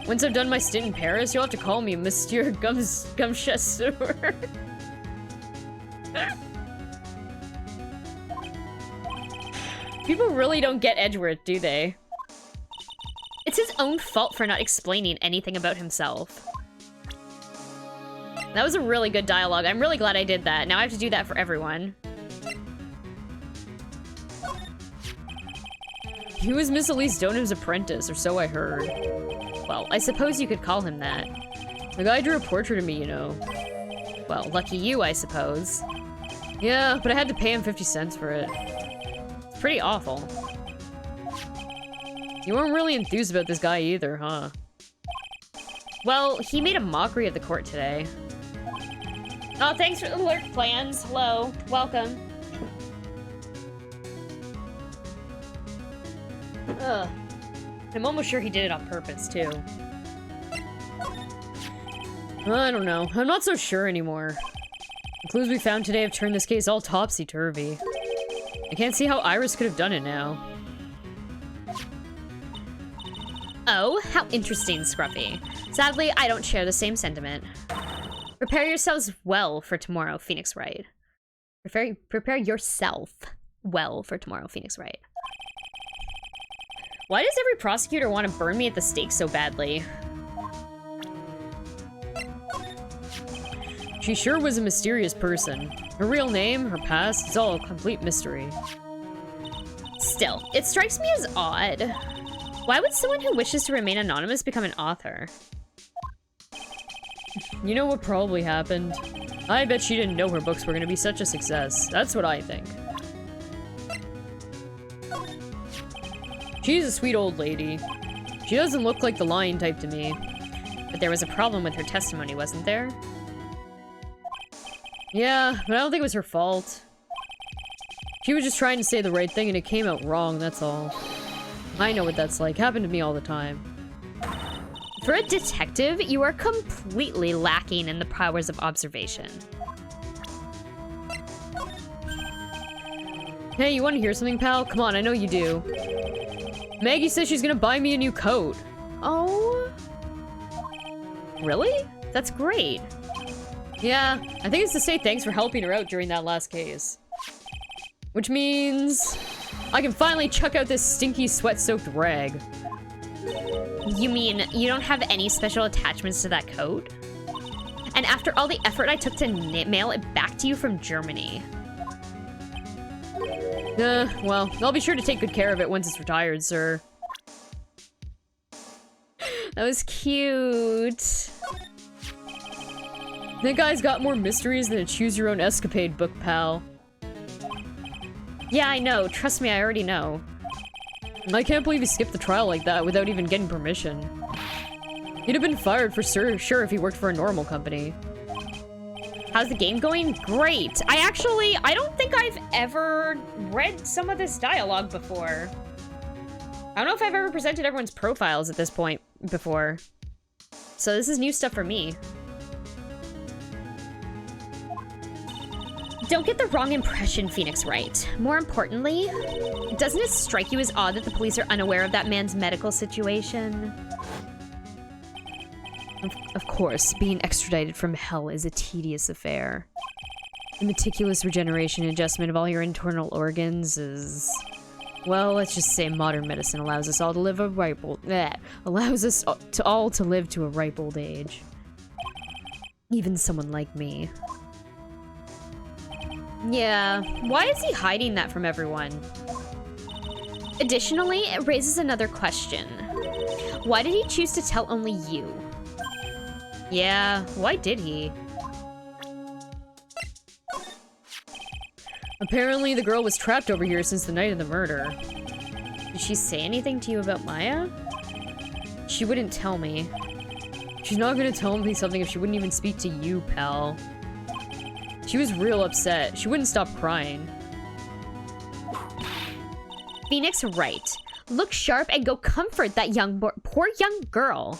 Once I've done my stint in Paris, you'll have to call me Monsieur Gumchasseur. People really don't get Edgeworth, do they? It's his own fault for not explaining anything about himself. That was a really good dialogue. I'm really glad I did that. Now I have to do that for everyone. He was Miss Elise Donham's apprentice, or so I heard. Well, I suppose you could call him that. The guy drew a portrait of me, you know. Well, lucky you, I suppose. Yeah, but I had to pay him 50 cents for it. It's pretty awful. You weren't really enthused about this guy either, huh? Well, he made a mockery of the court today. Oh, thanks for the alert plans. Hello. Welcome. Ugh. I'm almost sure he did it on purpose, too. I don't know. I'm not so sure anymore. The clues we found today have turned this case all topsy-turvy. I can't see how Iris could have done it now. Oh, how interesting, Scruffy. Sadly, I don't share the same sentiment. Prepare yourselves well for tomorrow, Phoenix Wright. Prepare yourself well for tomorrow, Phoenix Wright. Why does every prosecutor want to burn me at the stake so badly? She sure was a mysterious person. Her real name, her past, it's all a complete mystery. Still, it strikes me as odd. Why would someone who wishes to remain anonymous become an author? You know what probably happened? I bet she didn't know her books were gonna be such a success. That's what I think. She's a sweet old lady. She doesn't look like the lying type to me. But there was a problem with her testimony, wasn't there? Yeah, but I don't think it was her fault. She was just trying to say the right thing and it came out wrong, that's all. I know what that's like. Happened to me all the time. For a detective, you are completely lacking in the powers of observation. Hey, you want to hear something, pal? Come on, I know you do. Maggie says she's gonna buy me a new coat. Oh? Really? That's great. Yeah, I think it's to say thanks for helping her out during that last case. Which means I can finally chuck out this stinky sweat-soaked rag. You mean you don't have any special attachments to that coat? And after all the effort I took to mail it back to you from Germany. Well, I'll be sure to take good care of it once it's retired, sir. That was cute. That guy's got more mysteries than a choose-your-own-escapade book, pal. Yeah, I know. Trust me, I already know. I can't believe he skipped the trial like that without even getting permission. He'd have been fired for sure if he worked for a normal company. How's the game going? Great! I don't think I've ever read some of this dialogue before. I don't know if I've ever presented everyone's profiles at this point before. So this is new stuff for me. Don't get the wrong impression, Phoenix Wright. More importantly, doesn't it strike you as odd that the police are unaware of that man's medical situation? Of course, being extradited from hell is a tedious affair. The meticulous regeneration and adjustment of all your internal organs is... well, let's just say modern medicine allows us all to live a ripe old... allows us all to live to a ripe old age. Even someone like me. Yeah, why is he hiding that from everyone? Additionally, it raises another question. Why did he choose to tell only you? Yeah, why did he? Apparently the girl was trapped over here since the night of the murder. Did she say anything to you about Maya? She wouldn't tell me. She's not gonna tell me something if she wouldn't even speak to you, pal. She was real upset. She wouldn't stop crying. Phoenix Wright, look sharp and go comfort that poor young girl.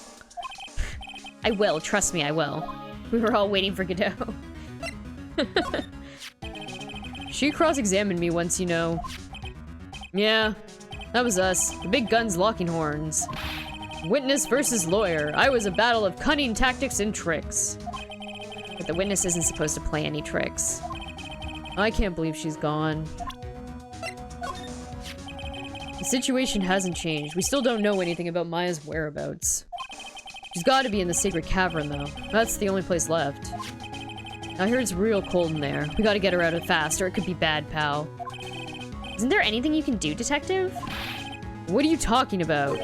I will, trust me, I will. We were all waiting for Godot. She cross-examined me once, you know. Yeah, that was us. The big guns locking horns. Witness versus lawyer. I was a battle of cunning tactics and tricks. But the witness isn't supposed to play any tricks. I can't believe she's gone. The situation hasn't changed. We still don't know anything about Maya's whereabouts. She's gotta be in the Sacred Cavern, though. That's the only place left. I heard it's real cold in there. We gotta get her out of fast, or it could be bad, pal. Isn't there anything you can do, Detective? What are you talking about?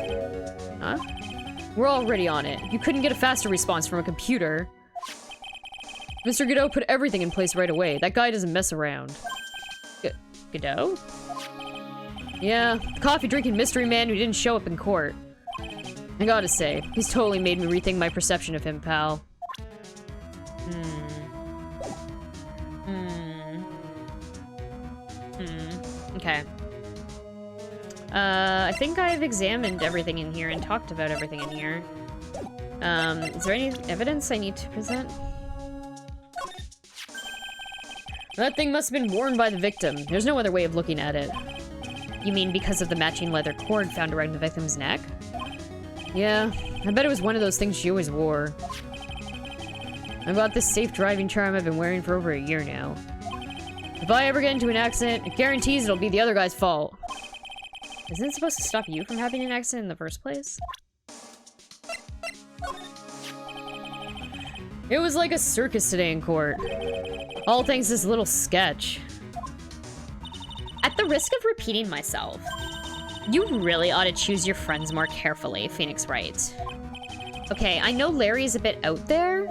Huh? We're already on it. You couldn't get a faster response from a computer. Mr. Godot put everything in place right away. That guy doesn't mess around. Godot? Yeah, the coffee-drinking mystery man who didn't show up in court. I gotta say, he's totally made me rethink my perception of him, pal. Okay. I think I've examined everything in here and talked about everything in here. Is there any evidence I need to present? That thing must have been worn by the victim. There's no other way of looking at it. You mean because of the matching leather cord found around the victim's neck? Yeah, I bet it was one of those things she always wore. I bought this safe driving charm I've been wearing for over a year now. If I ever get into an accident, it guarantees it'll be the other guy's fault. Isn't it supposed to stop you from having an accident in the first place? It was like a circus today in court. All thanks to this little sketch. At the risk of repeating myself, you really ought to choose your friends more carefully, Phoenix Wright. Okay, I know Larry is a bit out there,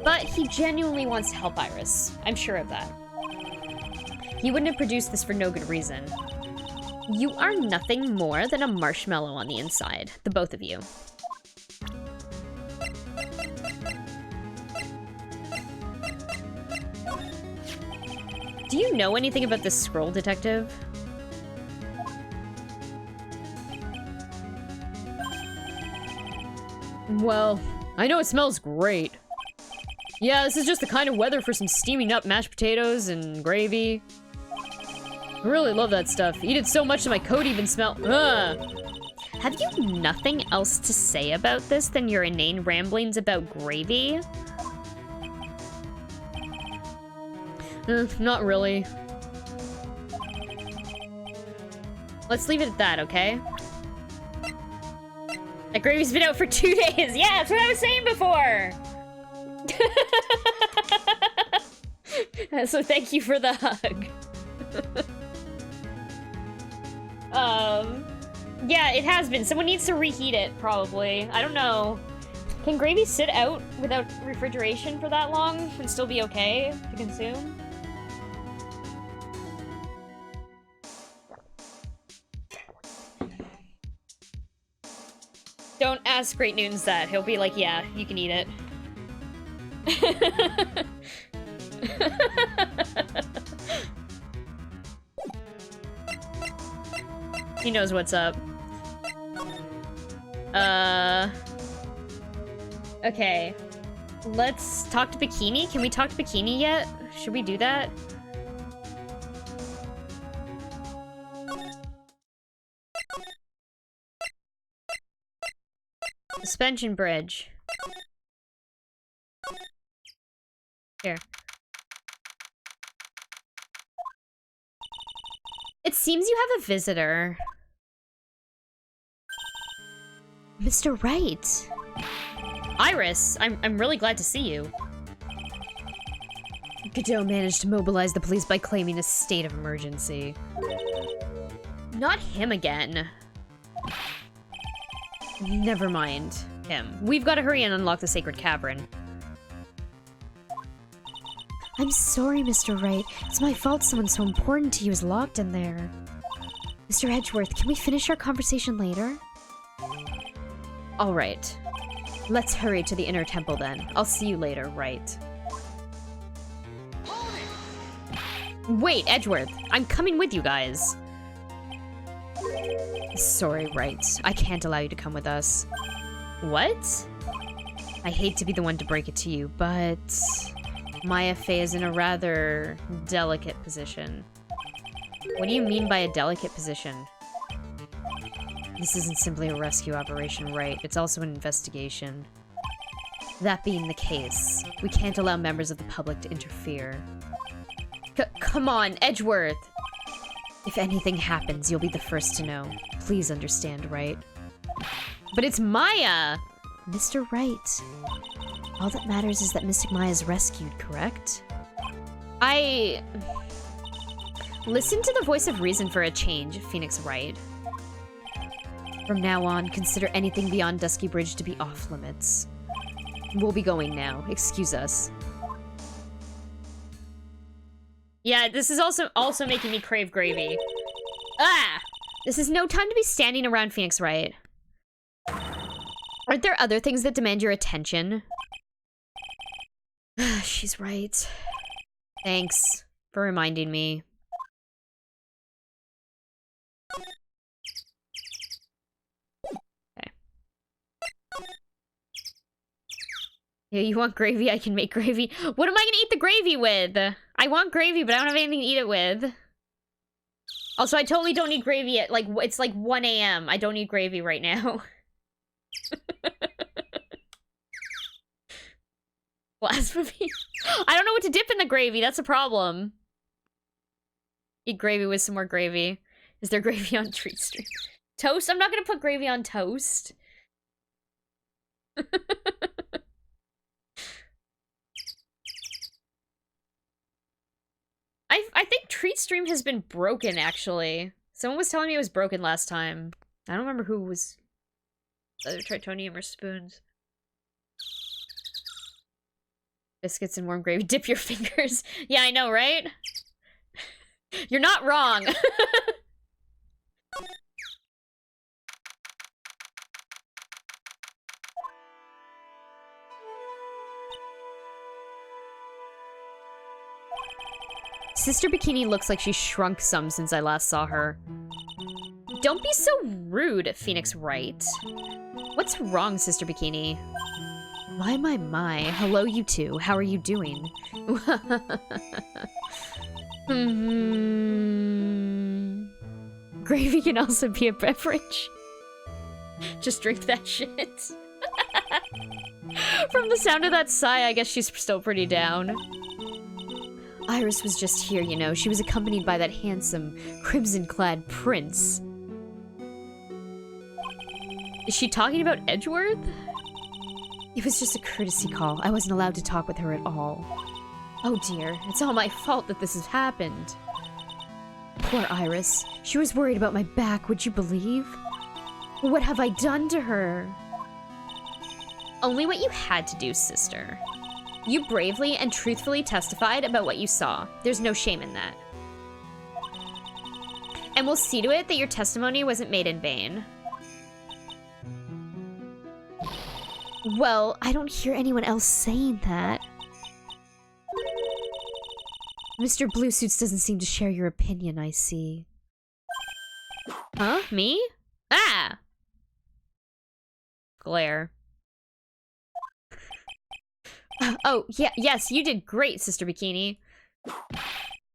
but he genuinely wants to help Iris. I'm sure of that. He wouldn't have produced this for no good reason. You are nothing more than a marshmallow on the inside, the both of you. Do you know anything about this scroll, Detective? Well, I know it smells great. Yeah, this is just the kind of weather for some steaming up mashed potatoes and gravy. I really love that stuff. Eat it so much that my coat even smells. Have you nothing else to say about this than your inane ramblings about gravy? Not really. Let's leave it at that, okay? That gravy's been out for 2 days. Yeah, that's what I was saying before. So thank you for the hug. Yeah, it has been. Someone needs to reheat it, probably. I don't know. Can gravy sit out without refrigeration for that long and still be okay to consume? Don't ask Great Noons that. He'll be like, yeah, you can eat it. He knows what's up. Okay. Let's talk to Bikini. Can we talk to Bikini yet? Should we do that? Suspension bridge. Here. It seems you have a visitor. Mr. Wright. Iris, I'm really glad to see you. Godot managed to mobilize the police by claiming a state of emergency. Not him again. Never mind him. We've got to hurry and unlock the Sacred Cavern. I'm sorry, Mr. Wright. It's my fault someone so important to you is locked in there. Mr. Edgeworth, can we finish our conversation later? All right. Let's hurry to the inner temple then. I'll see you later, Wright. Wait, Edgeworth. I'm coming with you guys. Sorry, Wright. I can't allow you to come with us. What? I hate to be the one to break it to you, but Maya Fey is in a rather delicate position. What do you mean by a delicate position? This isn't simply a rescue operation, Wright. It's also an investigation. That being the case, we can't allow members of the public to interfere. Come on, Edgeworth! If anything happens, you'll be the first to know. Please understand, Wright? But it's Maya! Mr. Wright, all that matters is that Mystic Maya is rescued, correct? Listen to the voice of reason for a change, Phoenix Wright. From now on, consider anything beyond Dusky Bridge to be off-limits. We'll be going now. Excuse us. Yeah, this is also making me crave gravy. Ah! This is no time to be standing around, Phoenix Wright. Aren't there other things that demand your attention? She's right. Thanks for reminding me. Okay. Yeah, you want gravy? I can make gravy. What am I gonna eat the gravy with? I want gravy, but I don't have anything to eat it with. Also, I totally don't need gravy at, like, it's like 1 a.m. I don't need gravy right now. Blasphemy. I don't know what to dip in the gravy. That's a problem. Eat gravy with some more gravy. Is there gravy on Treat Stream? Toast? I'm not gonna put gravy on toast. I think Treat Stream has been broken, actually. Someone was telling me it was broken last time. I don't remember who was... Either tritonium or spoons. Biscuits and warm gravy. Dip your fingers. Yeah, I know, right? You're not wrong. Sister Bikini looks like she's shrunk some since I last saw her. Don't be so rude, Phoenix Wright. What's wrong, Sister Bikini? My. Hello, you two. How are you doing? Gravy can also be a beverage. Just drink that shit. From the sound of that sigh, I guess she's still pretty down. Iris was just here, you know. She was accompanied by that handsome, crimson-clad prince. Is she talking about Edgeworth? It was just a courtesy call. I wasn't allowed to talk with her at all. Oh dear, it's all my fault that this has happened. Poor Iris. She was worried about my back, would you believe? What have I done to her? Only what you had to do, sister. You bravely and truthfully testified about what you saw. There's no shame in that. And we'll see to it that your testimony wasn't made in vain. Well, I don't hear anyone else saying that. Mr. Bluesuits doesn't seem to share your opinion, I see. Huh? Me? Ah! Glare. Oh, yeah, yes, you did great, Sister Bikini.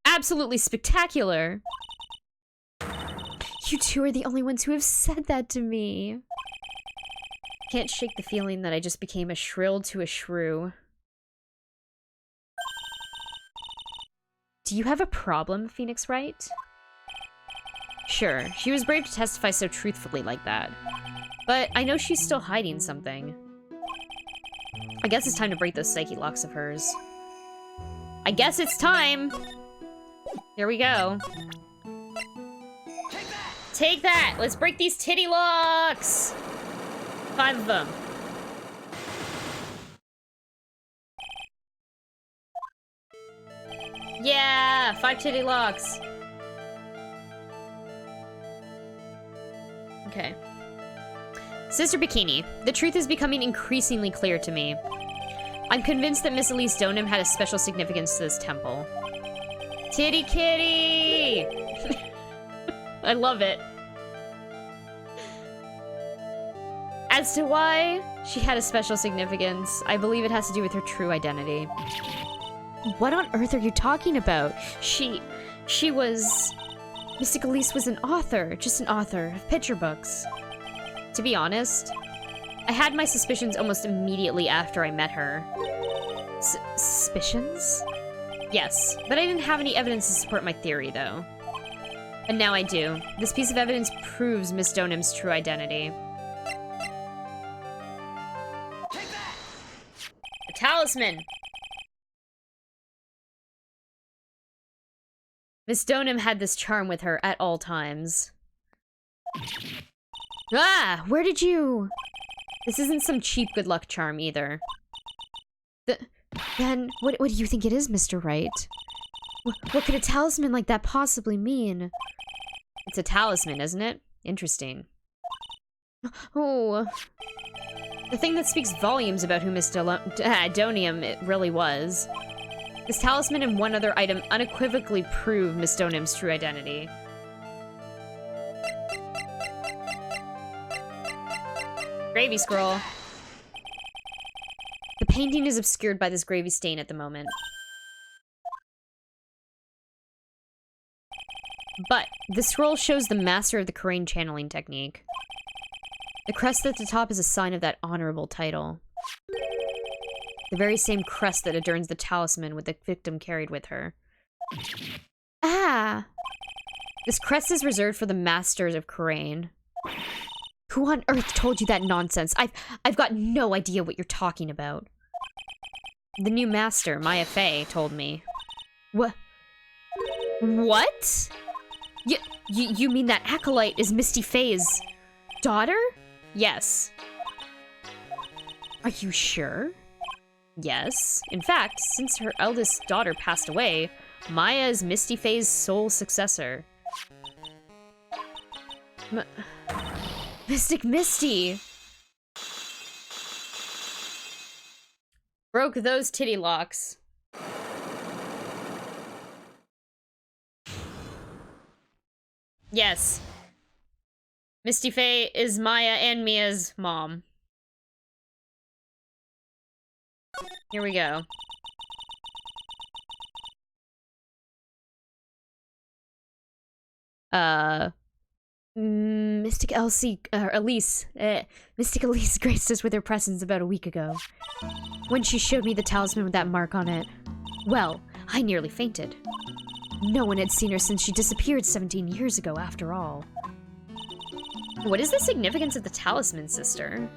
Absolutely spectacular. You two are the only ones who have said that to me. Can't shake the feeling that I just became a shrill to a shrew. Do you have a problem, Phoenix Wright? Sure, she was brave to testify so truthfully like that. But I know she's still hiding something. I guess it's time to break those psyche locks of hers. I guess it's time! Here we go. Take that! Let's break these titty locks! 5 of them. Yeah! 5 titty locks. Okay. Sister Bikini, the truth is becoming increasingly clear to me. I'm convinced that Miss Elise Donham had a special significance to this temple. Titty kitty! I love it. As to why she had a special significance, I believe it has to do with her true identity. What on earth are you talking about? She was... Mystic Elise was an author, just an author of picture books. To be honest, I had my suspicions almost immediately after I met her. Suspicions? Yes, but I didn't have any evidence to support my theory, though. And now I do. This piece of evidence proves Miss Donham's true identity. The talisman! Miss Donham had this charm with her at all times. Ah! Where did you... This isn't some cheap good luck charm, either. Then, what do you think it is, Mr. Wright? What could a talisman like that possibly mean? It's a talisman, isn't it? Interesting. Oh... The thing that speaks volumes about who Miss Donham it really was. This talisman and one other item unequivocally prove Miss Donham's true identity. Gravy scroll. The painting is obscured by this gravy stain at the moment. But the scroll shows the master of the Karain channeling technique. The crest at the top is a sign of that honorable title. The very same crest that adorns the talisman with the victim carried with her. Ah! This crest is reserved for the masters of Karain. Who on earth told you that nonsense? I've got no idea what you're talking about. The new master, Maya Fey, told me. What? What? You mean that acolyte is Misty Fey's daughter? Yes. Are you sure? Yes. In fact, since her eldest daughter passed away, Maya is Misty Fey's sole successor. Mystic Misty! Broke those titty locks. Yes. Misty Fey is Maya and Mia's mom. Here we go. Mystic Elise graced us with her presence about a week ago. When she showed me the talisman with that mark on it, well, I nearly fainted. No one had seen her since she disappeared 17 years ago, after all. What is the significance of the talisman, sister?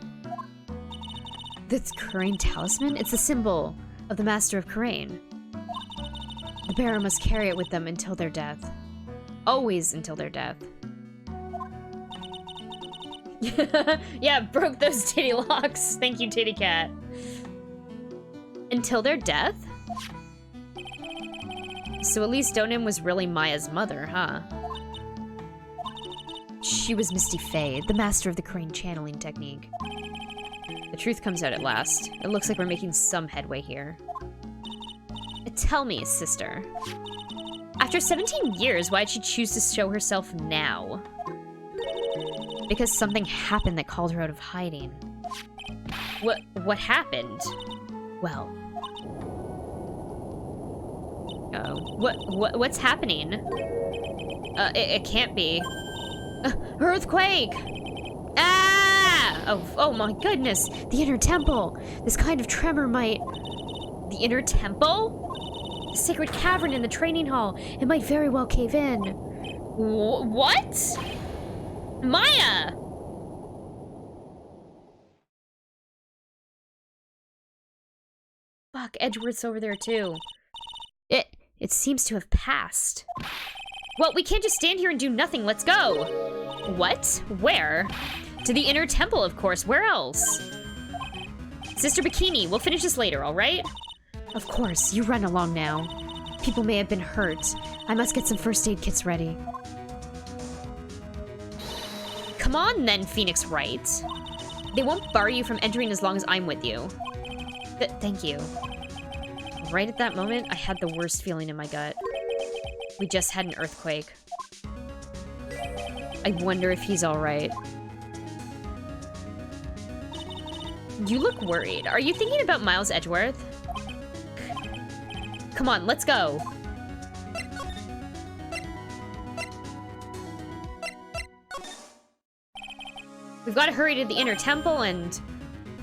The Karain talisman? It's the symbol of the Master of Karain. The bearer must carry it with them until their death. Always until their death. Yeah, broke those titty locks. Thank you, Titty Cat. Until their death? So Elise Donham was really Maya's mother, huh? She was Misty Fey, the master of the Karain channeling technique. The truth comes out at last. It looks like we're making some headway here. Tell me, sister. After 17 years, why'd she choose to show herself now? Because something happened that called her out of hiding. What happened? Well, What's happening? It can't be. Earthquake! Ah! Oh my goodness! The inner temple! This kind of tremor might... The inner temple? The sacred cavern in the training hall. It might very well cave in. What? Maya! Fuck, Edgeworth's over there too. It seems to have passed. Well, we can't just stand here and do nothing. Let's go. What? Where? To the inner temple, of course. Where else? Sister Bikini, we'll finish this later, all right? Of course. You run along now. People may have been hurt. I must get some first aid kits ready. Come on then, Phoenix Wright. They won't bar you from entering as long as I'm with you. Thank you. Right at that moment, I had the worst feeling in my gut. We just had an earthquake. I wonder if he's alright. You look worried. Are you thinking about Miles Edgeworth? Come on, let's go. We've got to hurry to the inner temple and...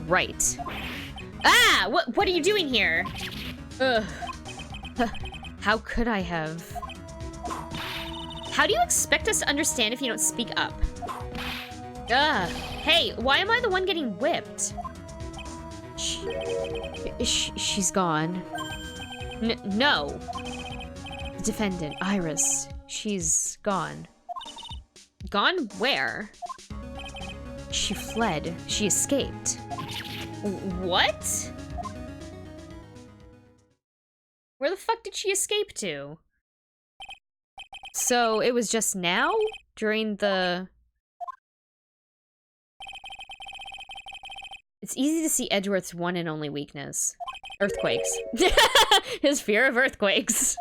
Right. Ah! What are you doing here? Ugh. How could I have? How do you expect us to understand if you don't speak up? Ugh. Hey, why am I the one getting whipped? She's gone. No. The defendant, Iris. She's gone. Gone where? She fled. She escaped. What? Where the fuck did she escape to? So, it was just now? During the... It's easy to see Edgeworth's one and only weakness. Earthquakes. His fear of earthquakes.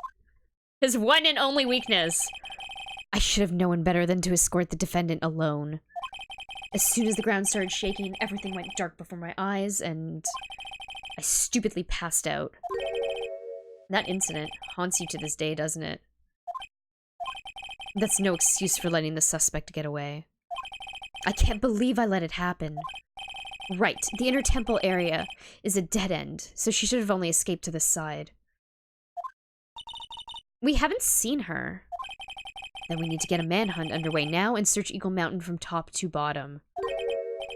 His one and only weakness. I should have known better than to escort the defendant alone. As soon as the ground started shaking, everything went dark before my eyes, and I stupidly passed out. That incident haunts you to this day, doesn't it? That's no excuse for letting the suspect get away. I can't believe I let it happen. Right, the inner temple area is a dead end, so she should have only escaped to this side. We haven't seen her. Then we need to get a manhunt underway now and search Eagle Mountain from top to bottom.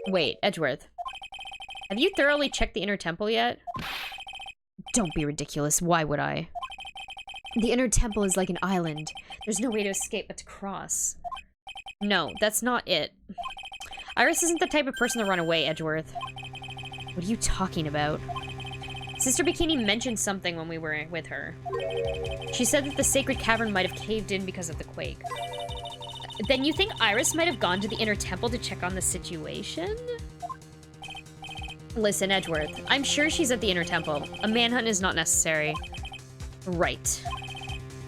Wait, Edgeworth. Have you thoroughly checked the inner temple yet? Don't be ridiculous, why would I? The inner temple is like an island. There's no way to escape but to cross. No, that's not it. Iris isn't the type of person to run away, Edgeworth. What are you talking about? Sister Bikini mentioned something when we were with her. She said that the sacred cavern might have caved in because of the quake. Then you think Iris might have gone to the inner temple to check on the situation? Listen, Edgeworth, I'm sure she's at the inner temple. A manhunt is not necessary. Right.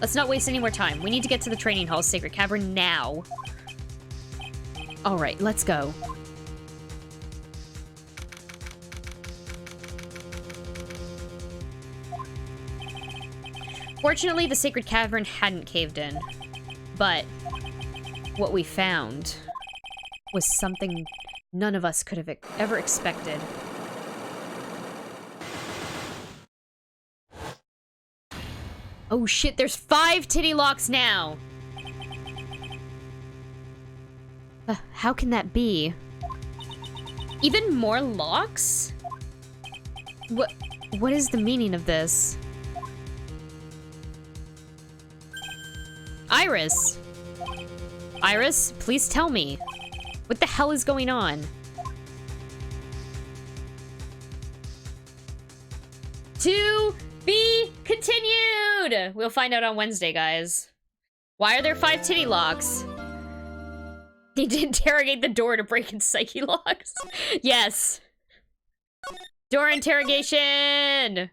Let's not waste any more time. We need to get to the training hall, sacred cavern, now. Alright, let's go. Fortunately, the sacred cavern hadn't caved in. But what we found was something none of us could have ever expected. Oh shit, there's 5 titty locks now! How can that be? Even more locks? What is the meaning of this? Iris! Iris, please tell me. What the hell is going on? To be continued! We'll find out on Wednesday, guys. Why are there 5 titty locks? Need to interrogate the door to break in psyche locks. Yes. Door interrogation!